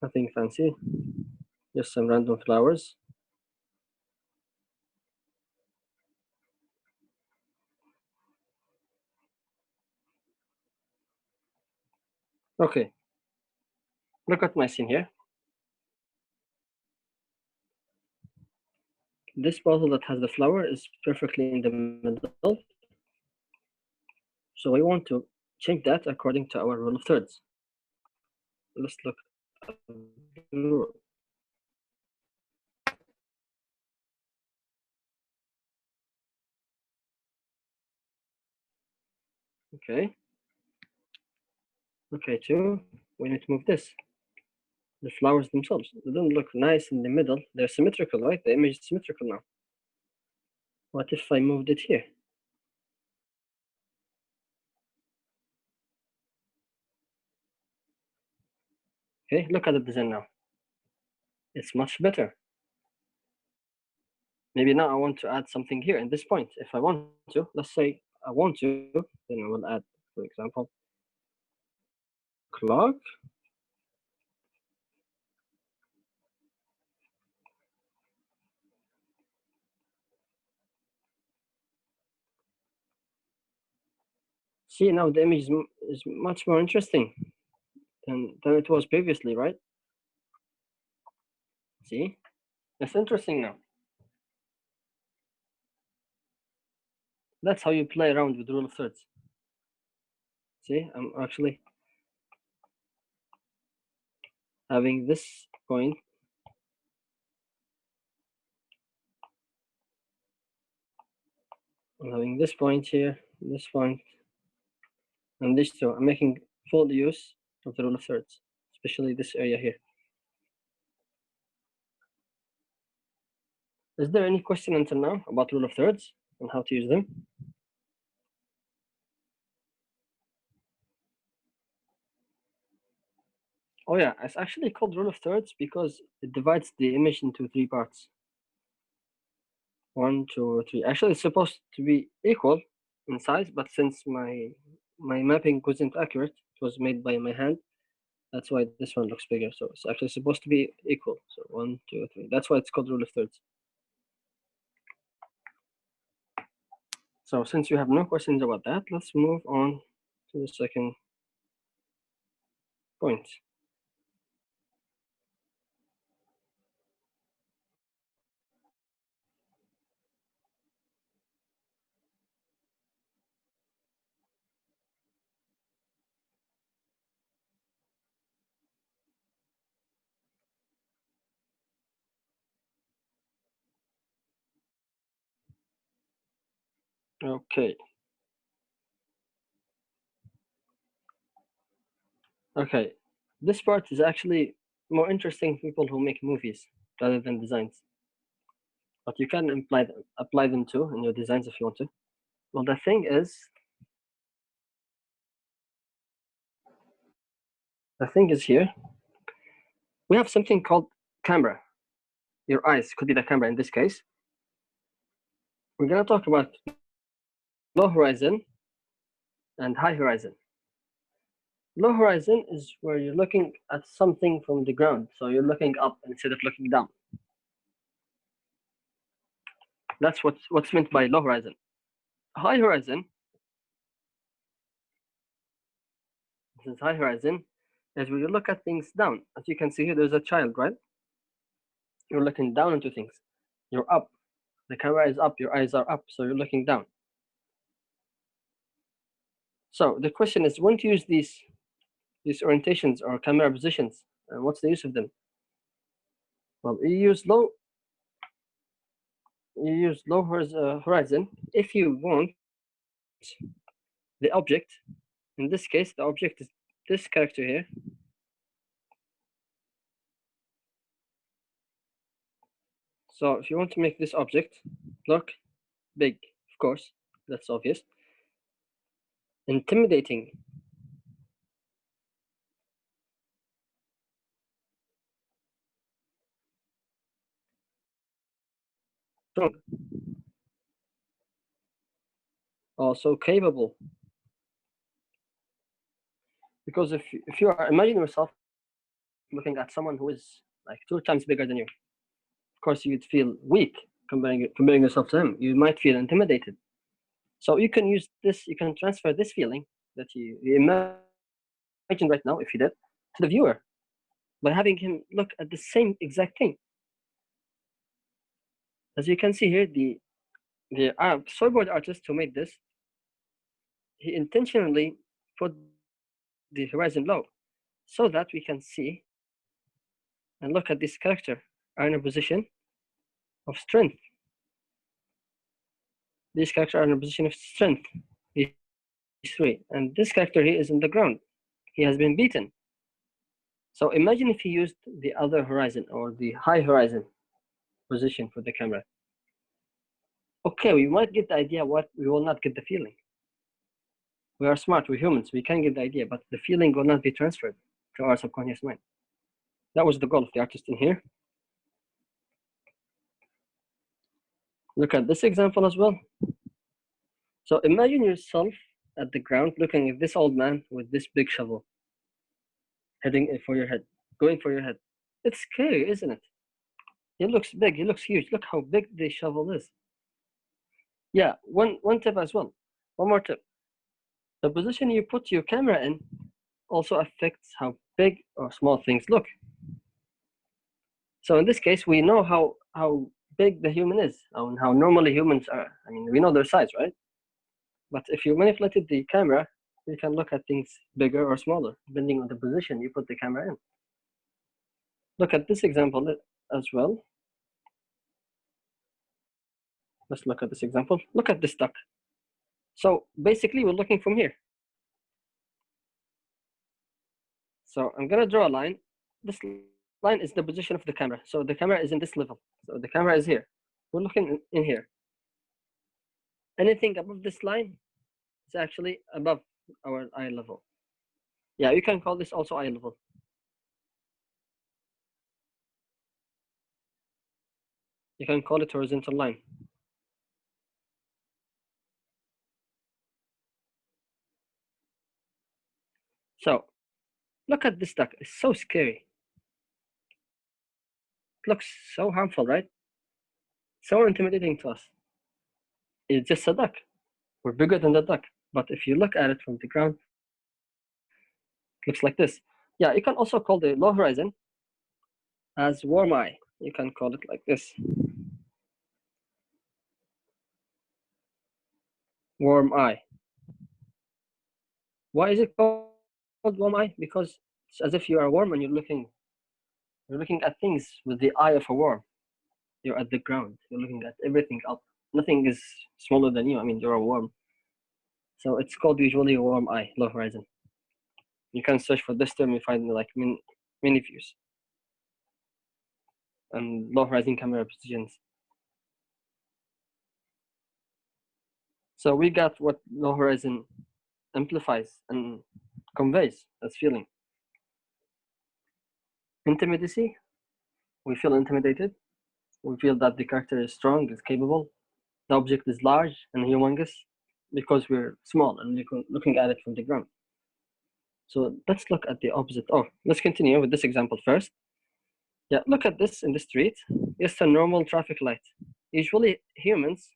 Nothing fancy, just some random flowers. Okay, look at my scene here. This bottle that has the flower is perfectly in the middle. So we want to change that according to our rule of thirds. Let's look at the rule. Okay. Okay, two, we need to move this. The flowers themselves, they don't look nice in the middle. They're symmetrical, right? The image is symmetrical now. What if I moved it here? Okay, look at the design now. It's much better. Maybe now I want to add something here in this point. If I want to, let's say I want to, then I will add, for example, clock. See, now the image is much more interesting than it was previously, right? See, it's interesting now. That's how you play around with rule of thirds. See, I'm actually having this point I'm having this point here, this point, and these two. I'm making full use of the rule of thirds, especially this area here. Is there any question until now about rule of thirds and how to use them? Oh yeah, it's actually called rule of thirds because it divides the image into 3 parts. 1, 2, 3. Actually, it's supposed to be equal in size, but since my mapping wasn't accurate, it was made by my hand. That's why this one looks bigger. So it's actually supposed to be equal. So 1, 2, 3. That's why it's called rule of thirds. So since you have no questions about that, let's move on to the second point. Okay. Okay. This part is actually more interesting for people who make movies rather than designs. But you can apply them too in your designs if you want to. Well, the thing is here, we have something called camera. Your eyes could be the camera in this case. We're going to talk about low horizon and high horizon. Low horizon is where you're looking at something from the ground. So you're looking up instead of looking down. That's what's meant by low horizon. High horizon, this is high horizon, is where you look at things down. As you can see here, there's a child, right? You're looking down into things. You're up. The camera is up, your eyes are up, so you're looking down. So the question is, when to use these orientations or camera positions, and what's the use of them? Well, you use low horizon if you want the object. In this case, the object is this character here. So if you want to make this object look big, of course, that's obvious, intimidating, strong, also capable. Because if you are, imagine yourself looking at someone who is like 2 times bigger than you. Of course, you'd feel weak comparing yourself to him. You might feel intimidated. So you can use this, you can transfer this feeling that you imagine right now, if you did, to the viewer by having him look at the same exact thing. As you can see here, the storyboard artist who made this, he intentionally put the horizon low so that we can see and look at this character are in a position of strength. These characters are in a position of strength, these 3. And this character here is on the ground. He has been beaten. So imagine if he used the other horizon or the high horizon position for the camera. Okay, we might get the idea what we will not get the feeling. We are smart, we're humans, we can get the idea, but the feeling will not be transferred to our subconscious mind. That was the goal of the artist in here. Look at this example as well. So imagine yourself at the ground looking at this old man with this big shovel heading for your head, going for your head. It's scary, isn't it? He looks big, he looks huge. Look how big the shovel is. Yeah, one tip as well. One more tip. The position you put your camera in also affects how big or small things look. So in this case, we know how big the human is and how normally humans are. I mean, we know their size, right? But if you manipulated the camera, you can look at things bigger or smaller, depending on the position you put the camera in. Look at this example as well. Let's look at this example. Look at this duck. So basically, we're looking from here. So I'm gonna draw a line. This line is the position of the camera. So the camera is in this level. So the camera is here. We're looking in here. Anything above this line is actually above our eye level. Yeah, you can call this also eye level. You can call it horizontal line. So look at this duck. It's so scary. It looks so harmful, right? So intimidating to us. It's just a duck. We're bigger than the duck. But if you look at it from the ground, it looks like this. Yeah, you can also call the low horizon as warm eye. You can call it like this. Warm eye. Why is it called warm eye? Because it's as if you are warm and you're looking at things with the eye of a worm. You're at the ground. You're looking at everything up. Nothing is smaller than you. I mean, you're a worm. So it's called usually a warm eye, low horizon. You can search for this term, you find like many views and low horizon camera positions. So we got what low horizon amplifies and conveys as feeling. Intimidacy, we feel intimidated. We feel that the character is strong, is capable. The object is large and humongous because we're small and looking at it from the ground. So let's look at the opposite. Oh, let's continue with this example first. Yeah, look at this in the street. It's a normal traffic light. Usually humans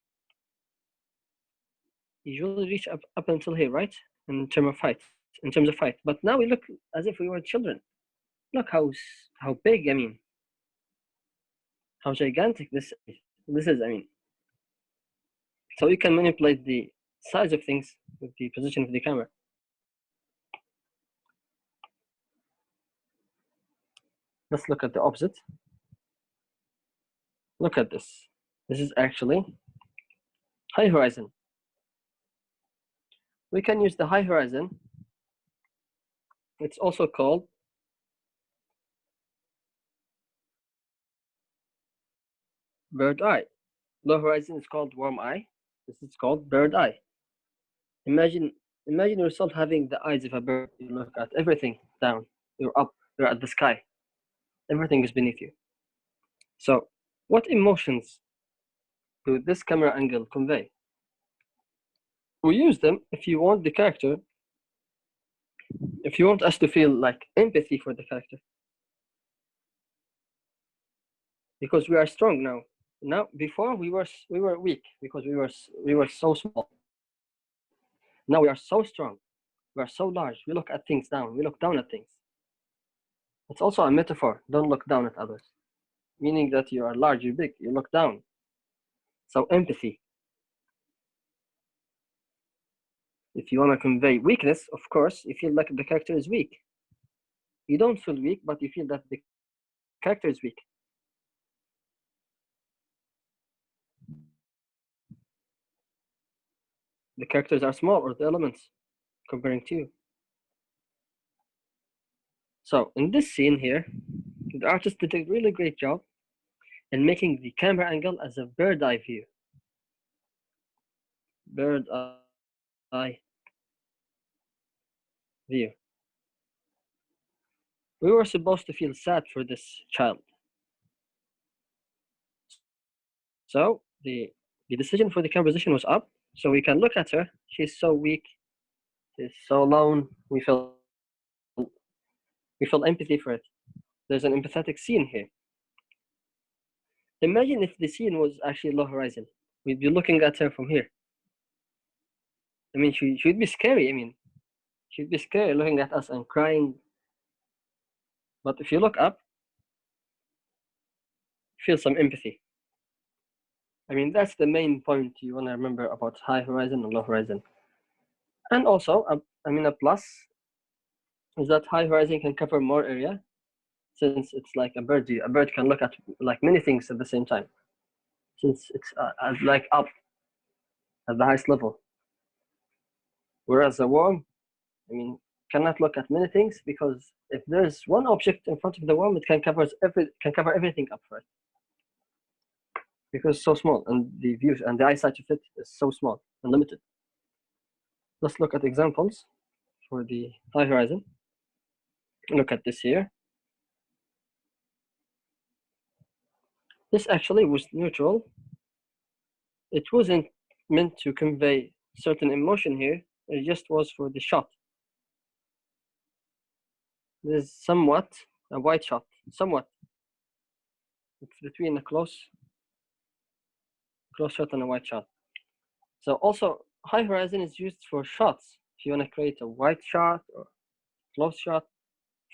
usually reach up until here, right? In terms of height. But now we look as if we were children. Look how big, I mean, how gigantic this is, I mean. So you can manipulate the size of things with the position of the camera. Let's look at the opposite. Look at this. This is actually high horizon. We can use the high horizon. It's also called bird eye. Low horizon is called warm eye. This is called bird eye. Imagine yourself having the eyes of a bird. You look at everything down. You're up. You're at the sky. Everything is beneath you. So, what emotions do this camera angle convey? We use them if you want the character. If you want us to feel like empathy for the character, because we are strong now. Now, before we were weak because we were so small. Now we are so strong. We are so large. We look at things down. We look down at things. It's also a metaphor. Don't look down at others, meaning that you are large, you're big. You look down. So empathy. If you want to convey weakness, of course, you feel like the character is weak. You don't feel weak, but you feel that the character is weak. The characters are small, or the elements comparing to you. So in this scene here, the artist did a really great job in making the camera angle as a bird eye view. Bird eye view. We were supposed to feel sad for this child. So the decision for the camera position was up, so we can look at her. She's so weak. She's so alone. We feel empathy for it. There's an empathetic scene here. Imagine if the scene was actually low horizon. We'd be looking at her from here. I mean, she'd be scary. I mean, she'd be scary looking at us and crying. But if you look up, feel some empathy. I mean, that's the main point you want to remember about high horizon and low horizon. And also, I mean, a plus is that high horizon can cover more area, since it's like a bird view. A bird can look at like many things at the same time. since it's like up at the highest level. Whereas a worm, I mean, cannot look at many things, because if there's one object in front of the worm, it can cover everything up for it, because it's so small, and the view and the eyesight of it is so small and limited. Let's look at examples for the high horizon. Look at this here. This actually was neutral. It wasn't meant to convey certain emotion here. It just was for the shot. There's somewhat a wide shot, somewhat. It's between a close shot and a wide shot. So also, high horizon is used for shots. If you want to create a wide shot or close shot,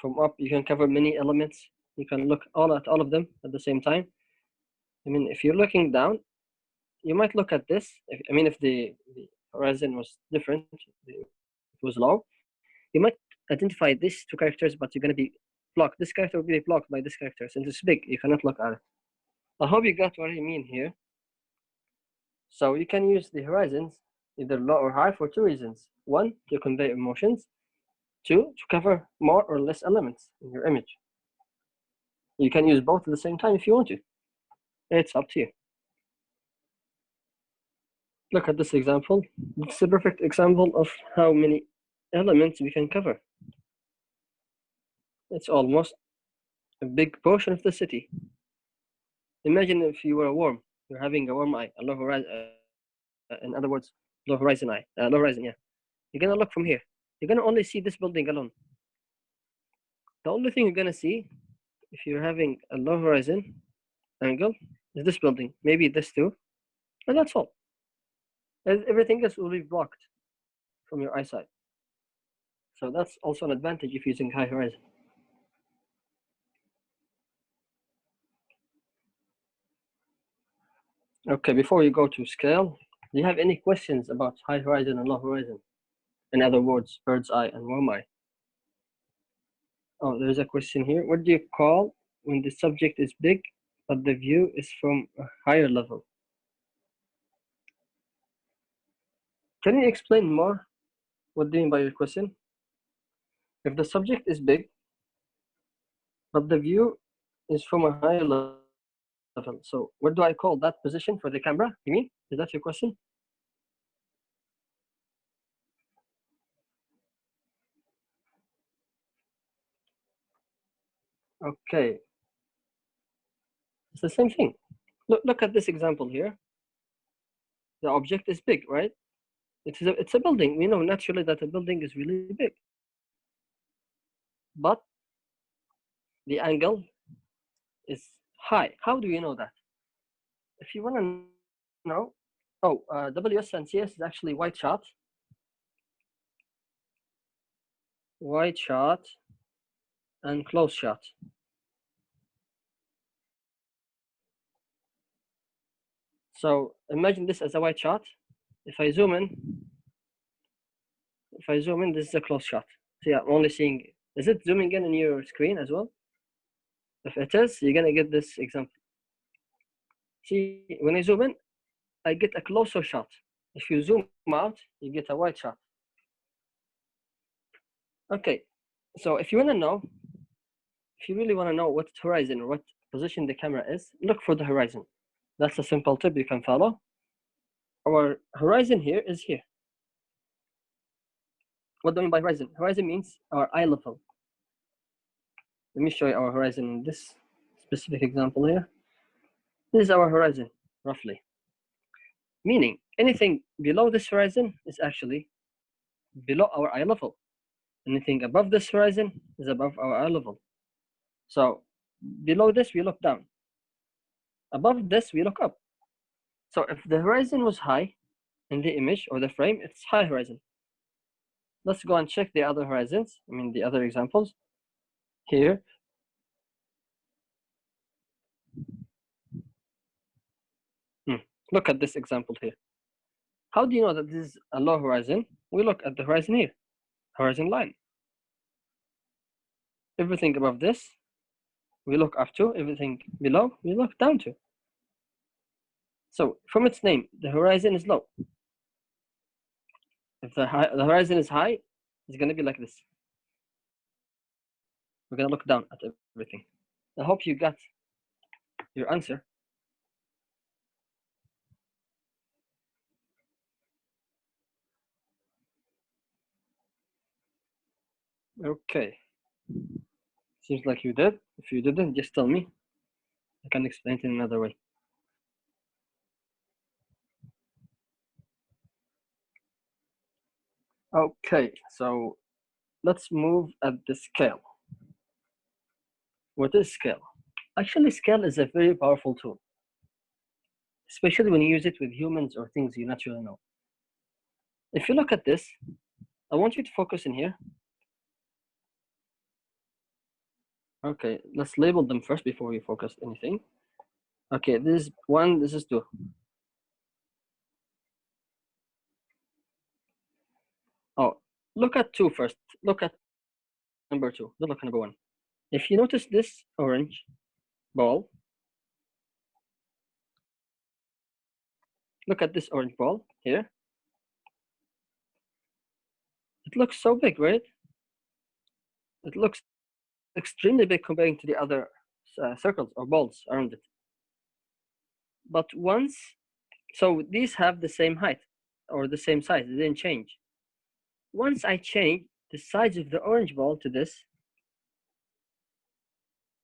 from up you can cover many elements. You can look at all of them at the same time. I mean, if you're looking down, you might look at this. If the horizon was different, it was low, you might identify these two characters, but you're going to be blocked. This character will be blocked by this character. Since it's big, you cannot look at it. I hope you got what I mean here. So you can use the horizons either low or high for two reasons. One, to convey emotions. Two, to cover more or less elements in your image. You can use both at the same time if you want to. It's up to you. Look at this example. It's a perfect example of how many elements we can cover. It's almost a big portion of the city. Imagine if you were a worm. You're having a worm eye, a low horizon. In other words, low horizon eye. Low horizon, yeah. You're gonna look from here. You're gonna only see this building alone. The only thing you're gonna see, if you're having a low horizon angle, is this building. Maybe this too, and that's all. Everything else will be blocked from your eyesight. So that's also an advantage if using high horizon. Okay, before we go to scale, do you have any questions about high horizon and low horizon? In other words, bird's eye and worm eye. Oh, there's a question here. What do you call when the subject is big, but the view is from a higher level? Can you explain more? What do you mean by your question? If the subject is big, but the view is from a higher level, so what do I call that position for the camera? You mean? Is that your question? Okay. It's the same thing. Look at this example here. The object is big, right? It's a building. We know naturally that a building is really big. But the angle is high. How do you know that? If you want to know, WS and CS is actually wide shot and close shot. So imagine this as a wide shot. If I zoom in, this is a close shot. See, I'm only seeing, is it zooming in your screen as well? If it is, you're gonna get this example. See, when I zoom in, I get a closer shot. If you zoom out, you get a wide shot. Okay, so if you really want to know what horizon or what position the camera is, look for the horizon. That's a simple tip you can follow. Our horizon here is here. What do I mean by horizon? Horizon means our eye level. Let me show you our horizon in this specific example here. This is our horizon, roughly. Meaning, anything below this horizon is actually below our eye level. Anything above this horizon is above our eye level. So below this, we look down. Above this, we look up. So if the horizon was high in the image or the frame, it's high horizon. Let's go and check the other horizons. The other examples here. Look at this example here. How do you know that this is a low horizon? We look at the horizon here, horizon line. Everything above this, we look up to. Everything below, we look down to. So from its name, the horizon is low. If the horizon is high, it's going to be like this. We're going to look down at everything. I hope you got your answer. Okay. Seems like you did. If you didn't, just tell me. I can explain it in another way. Okay, so let's move at the scale. What is scale? Actually, scale is a very powerful tool, especially when you use it with humans or things you naturally know. If you look at this, I want you to focus in here. Okay, let's label them first before we focus anything. Okay, this is 1, this is 2. Oh, look at 2 first. Look at number 2. Don't look at number 1. If you notice this orange ball, look at this orange ball here. It looks so big, right? It looks extremely big comparing to the other circles or balls around it. But once, so these have the same height or the same size, they didn't change. Once I change the size of the orange ball to this,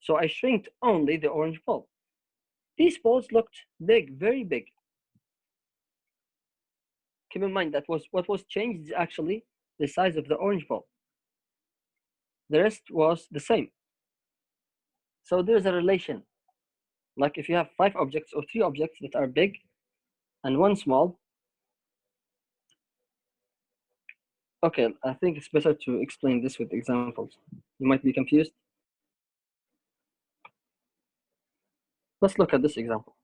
so I shrinked only the orange ball. These balls looked big, very big. Keep in mind that what was changed is actually the size of the orange ball. The rest was the same. So there's a relation. Like if you have 5 objects or 3 objects that are big and 1 small. Okay, I think it's better to explain this with examples. You might be confused. Let's look at this example.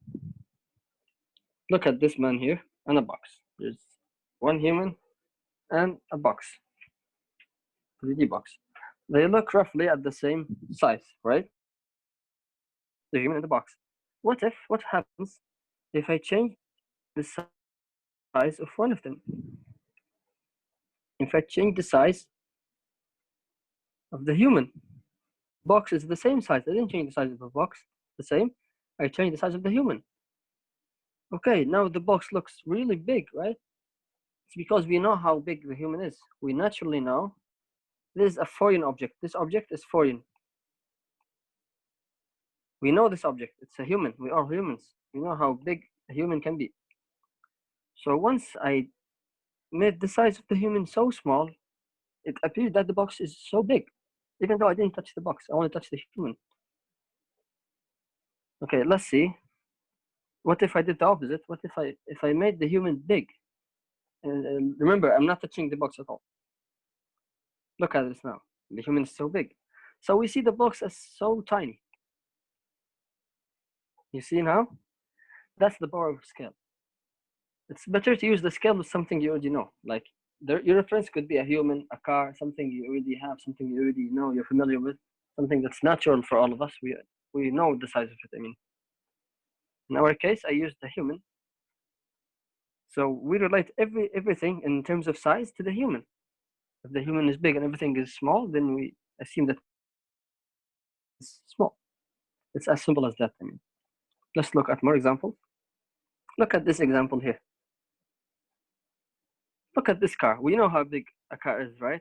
Look at this man here and a box. There's 1 human and a box, 3D box. They look roughly at the same size, right? The human and the box. What happens if I change the size of one of them? If I change the size of the human, box is the same size. I didn't change the size of the box, the same. I changed the size of the human. Okay, now the box looks really big, right? It's because we know how big the human is. We naturally know this is a foreign object. This object is foreign. We know this object. It's a human. We are humans. We know how big a human can be. So once I made the size of the human so small, it appeared that the box is so big, even though I didn't touch the box. I want to touch the human. Okay, let's see. What if I did the opposite? What if I made the human big? Remember, I'm not touching the box at all. Look at this now. The human is so big. So we see the box as so tiny. You see now? That's the power of scale. It's better to use the scale with something you already know. Like your reference could be a human, a car, something you already have, something you already know, you're familiar with, something that's natural for all of us. We know the size of it. I mean, in our case, I used the human. So we relate everything in terms of size to the human. If the human is big and everything is small, then we assume that it's small. It's as simple as that. I mean, let's look at more examples. Look at this example here. Look at this car. We know how big a car is, right?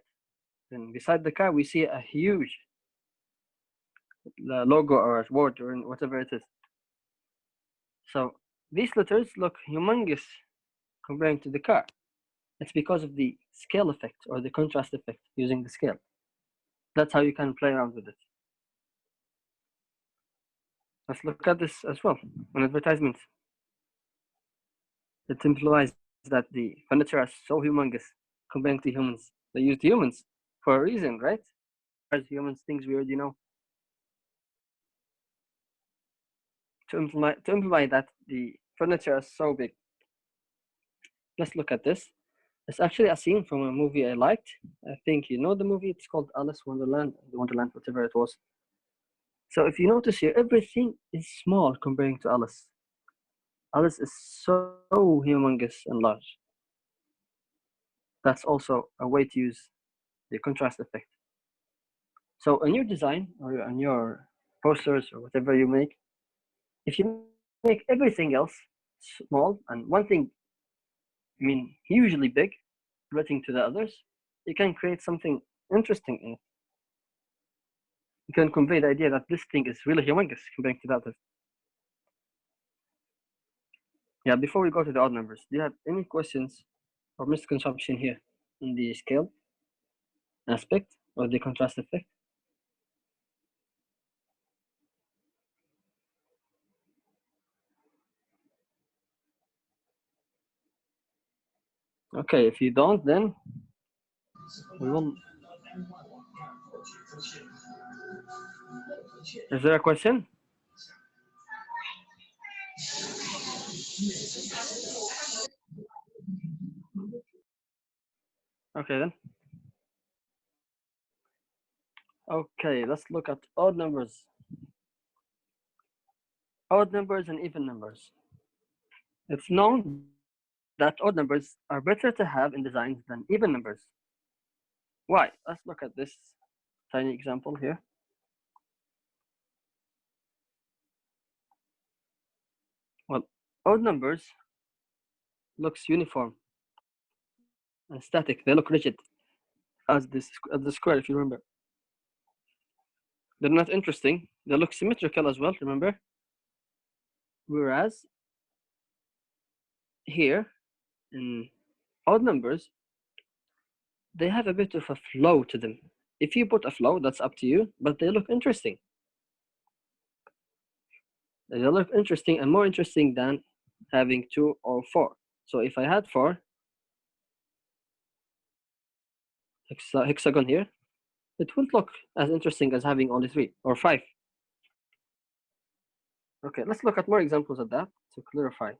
Then beside the car, we see a huge logo or a word or whatever it is. So these letters look humongous comparing to the car. It's because of the scale effect or the contrast effect using the scale. That's how you can play around with it. Let's look at this as well on advertisements. It implies that the furniture is so humongous comparing to humans. They used humans for a reason, right? As humans, things we already know. To imply that the furniture is so big. Let's look at this. It's actually a scene from a movie I liked. I think you know the movie. It's called Alice Wonderland, whatever it was. So if you notice here, everything is small comparing to Alice. Alice is so humongous and large. That's also a way to use the contrast effect. So on your design or on your posters or whatever you make, if you make everything else small and one thing, hugely big, relating to the others, you can create something interesting in it. You can convey the idea that this thing is really humongous compared to the others. Yeah, before we go to the odd numbers, do you have any questions or misconception here in the scale aspect or the contrast effect? Okay, if you don't, then we will. Is there a question? Okay, then. Okay, let's look at odd numbers. Odd numbers and even numbers. It's known that odd numbers are better to have in designs than even numbers. Why? Let's look at this tiny example here. Well, odd numbers looks uniform and static. They look rigid as the square, if you remember. They're not interesting. They look symmetrical as well, remember? Whereas here in odd numbers, they have a bit of a flow to them. If you put a flow, that's up to you, but they look interesting. They look interesting and more interesting than having 2 or 4. So if I had 4 hexagon here, it wouldn't look as interesting as having only 3 or 5. Okay, let's look at more examples of that to clarify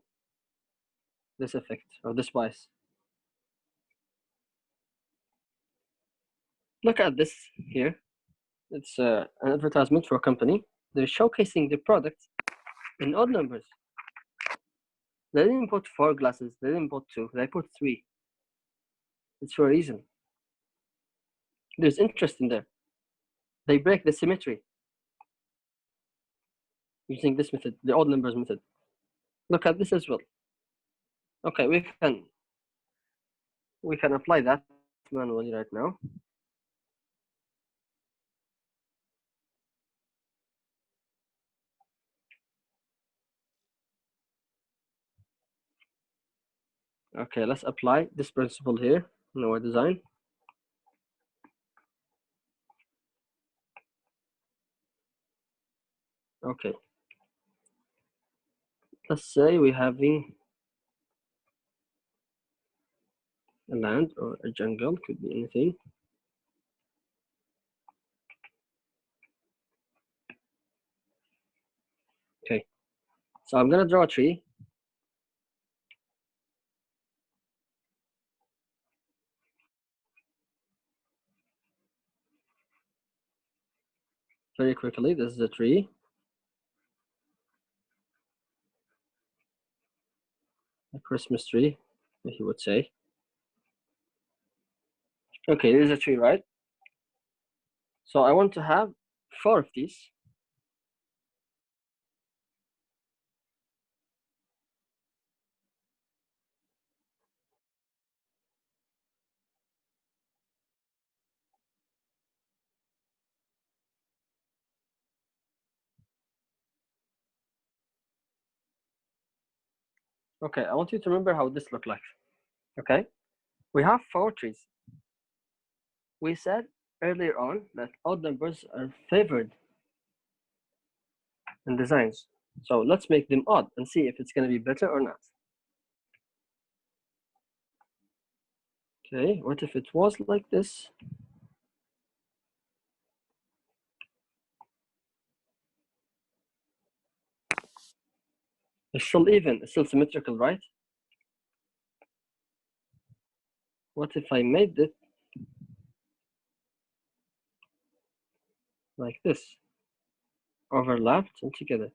this effect or this bias. Look at this here. It's an advertisement for a company. They're showcasing the product in odd numbers. They didn't put 4 glasses. They didn't put 2. They put 3. It's for a reason. There's interest in there. They break the symmetry using this method, the odd numbers method. Look at this as well. Okay, we can apply that manually right now. Okay, let's apply this principle here in our design. Okay. Let's say we're having a land or a jungle, could be anything. Okay, so I'm gonna draw a tree. Very quickly, this is a tree. A Christmas tree, if you would say. Okay, this is a tree, right? So I want to have 4 of these. Okay, I want you to remember how this looked like. Okay, we have 4 trees. We said earlier on that odd numbers are favored in designs. So let's make them odd and see if it's going to be better or not. Okay, what if it was like this? It's still even, it's still symmetrical, right? What if I made it like this, overlapped and together?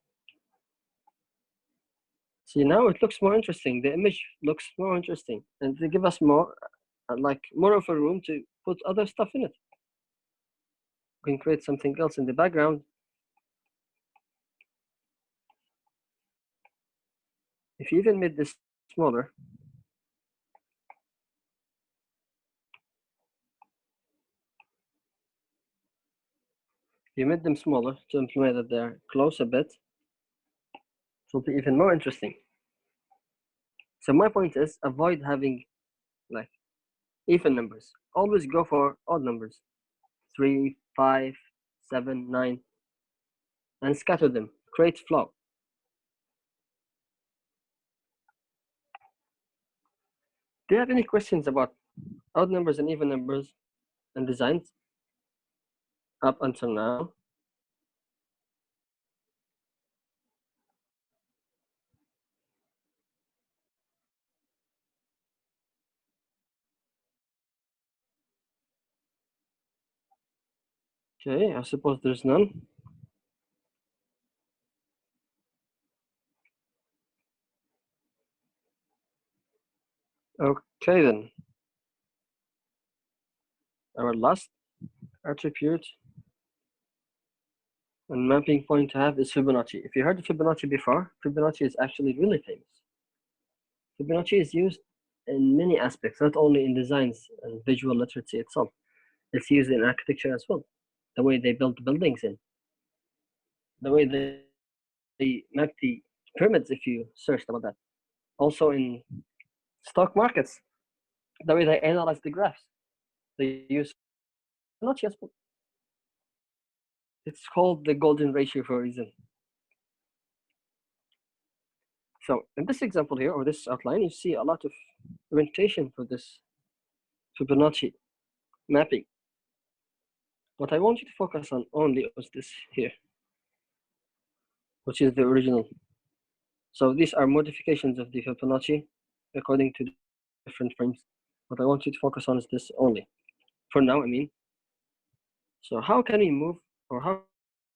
See, now it looks more interesting. The image looks more interesting, and they give us more, more of a room to put other stuff in it. We can create something else in the background. If you even made this smaller, you made them smaller to imply that they're close a bit, it will be even more interesting. So my point is, avoid having like even numbers. Always go for odd numbers. 3, 5, 7, 9, and scatter them. Create flow. Do you have any questions about odd numbers and even numbers and designs up until now? Okay, I suppose there's none. Okay then. Our last attribute and mapping point to have is Fibonacci. If you heard of Fibonacci before, Fibonacci is actually really famous. Fibonacci is used in many aspects, not only in designs and visual literacy itself. It's used in architecture as well. The way they build buildings in, the way they map the pyramids, if you searched about that. Also in stock markets, the way they analyze the graphs. They use Fibonacci as well. It's called the golden ratio for a reason. So in this example here, or this outline, you see a lot of orientation for this Fibonacci mapping. What I want you to focus on only is this here, which is the original. So these are modifications of the Fibonacci according to different frames. What I want you to focus on is this only. For now, I mean. So how can we move, or how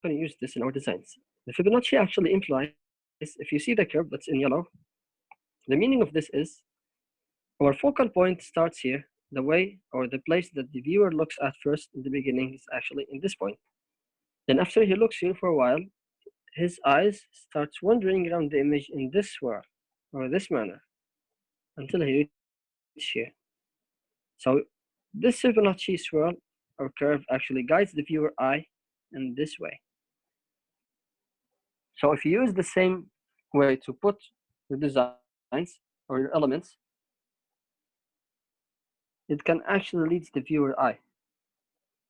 can we use this in our designs? The Fibonacci actually implies, if you see the curve that's in yellow, the meaning of this is our focal point starts here. The way or the place that the viewer looks at first in the beginning is actually in this point. Then after he looks here for a while, his eyes starts wandering around the image in this swirl or this manner until he reaches here. So this Fibonacci swirl or curve actually guides the viewer eye in this way. So if you use the same way to put your designs or your elements, it can actually lead the viewer eye.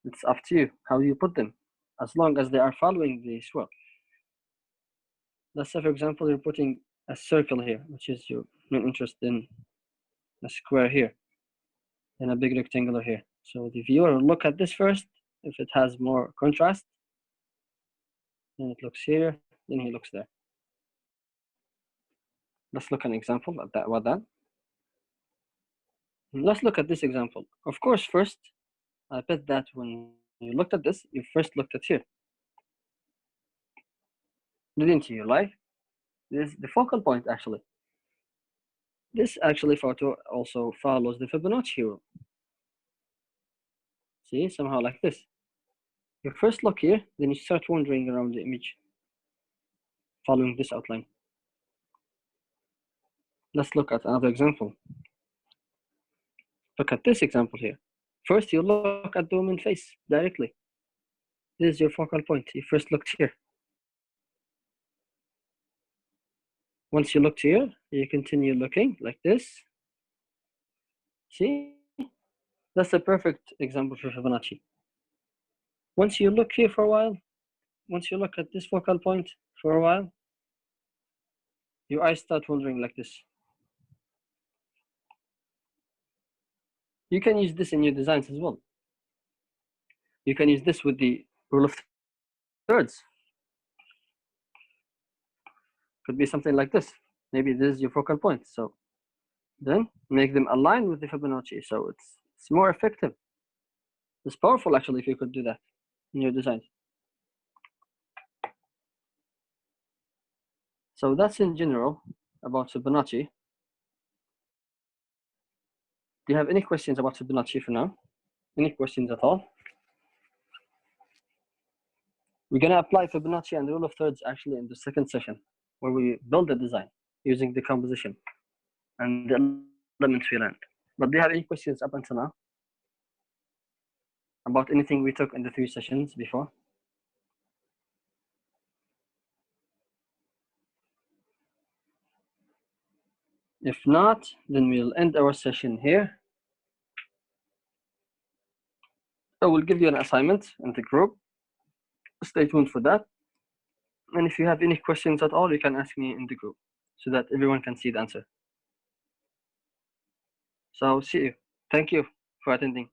It's up to you how you put them, as long as they are following the swirl. Let's say, for example, you're putting a circle here, which is your main interest in a square here, and a big rectangular here. So the viewer will look at this first. If it has more contrast, then it looks here, then he looks there. Let's look at an example of that. About that. Let's look at this example. Of course, first, I bet that when you looked at this, you first looked at here. Didn't you, like? This is the focal point, actually. This actually photo also follows the Fibonacci rule. See, somehow like this. You first look here, then you start wandering around the image, following this outline. Let's look at another example. Look at this example here. First, you look at the woman's face directly. This is your focal point. You first looked here. Once you looked here, you continue looking like this. See? That's a perfect example for Fibonacci. Once you look here for a while, once you look at this focal point for a while, your eyes start wandering like this. You can use this in your designs as well. You can use this with the rule of thirds. Could be something like this. Maybe this is your focal point. So then make them align with the Fibonacci. So it's more effective. It's powerful actually if you could do that in your designs. So that's in general about Fibonacci. Do you have any questions about Fibonacci for now? Any questions at all? We're going to apply Fibonacci and rule of thirds actually in the second session, where we build the design using the composition and the elements we learned. But do you have any questions up until now about anything we took in the 3 sessions before? If not, then we'll end our session here. I will give you an assignment in the group. Stay tuned for that. And if you have any questions at all, you can ask me in the group so that everyone can see the answer. So see you. Thank you for attending.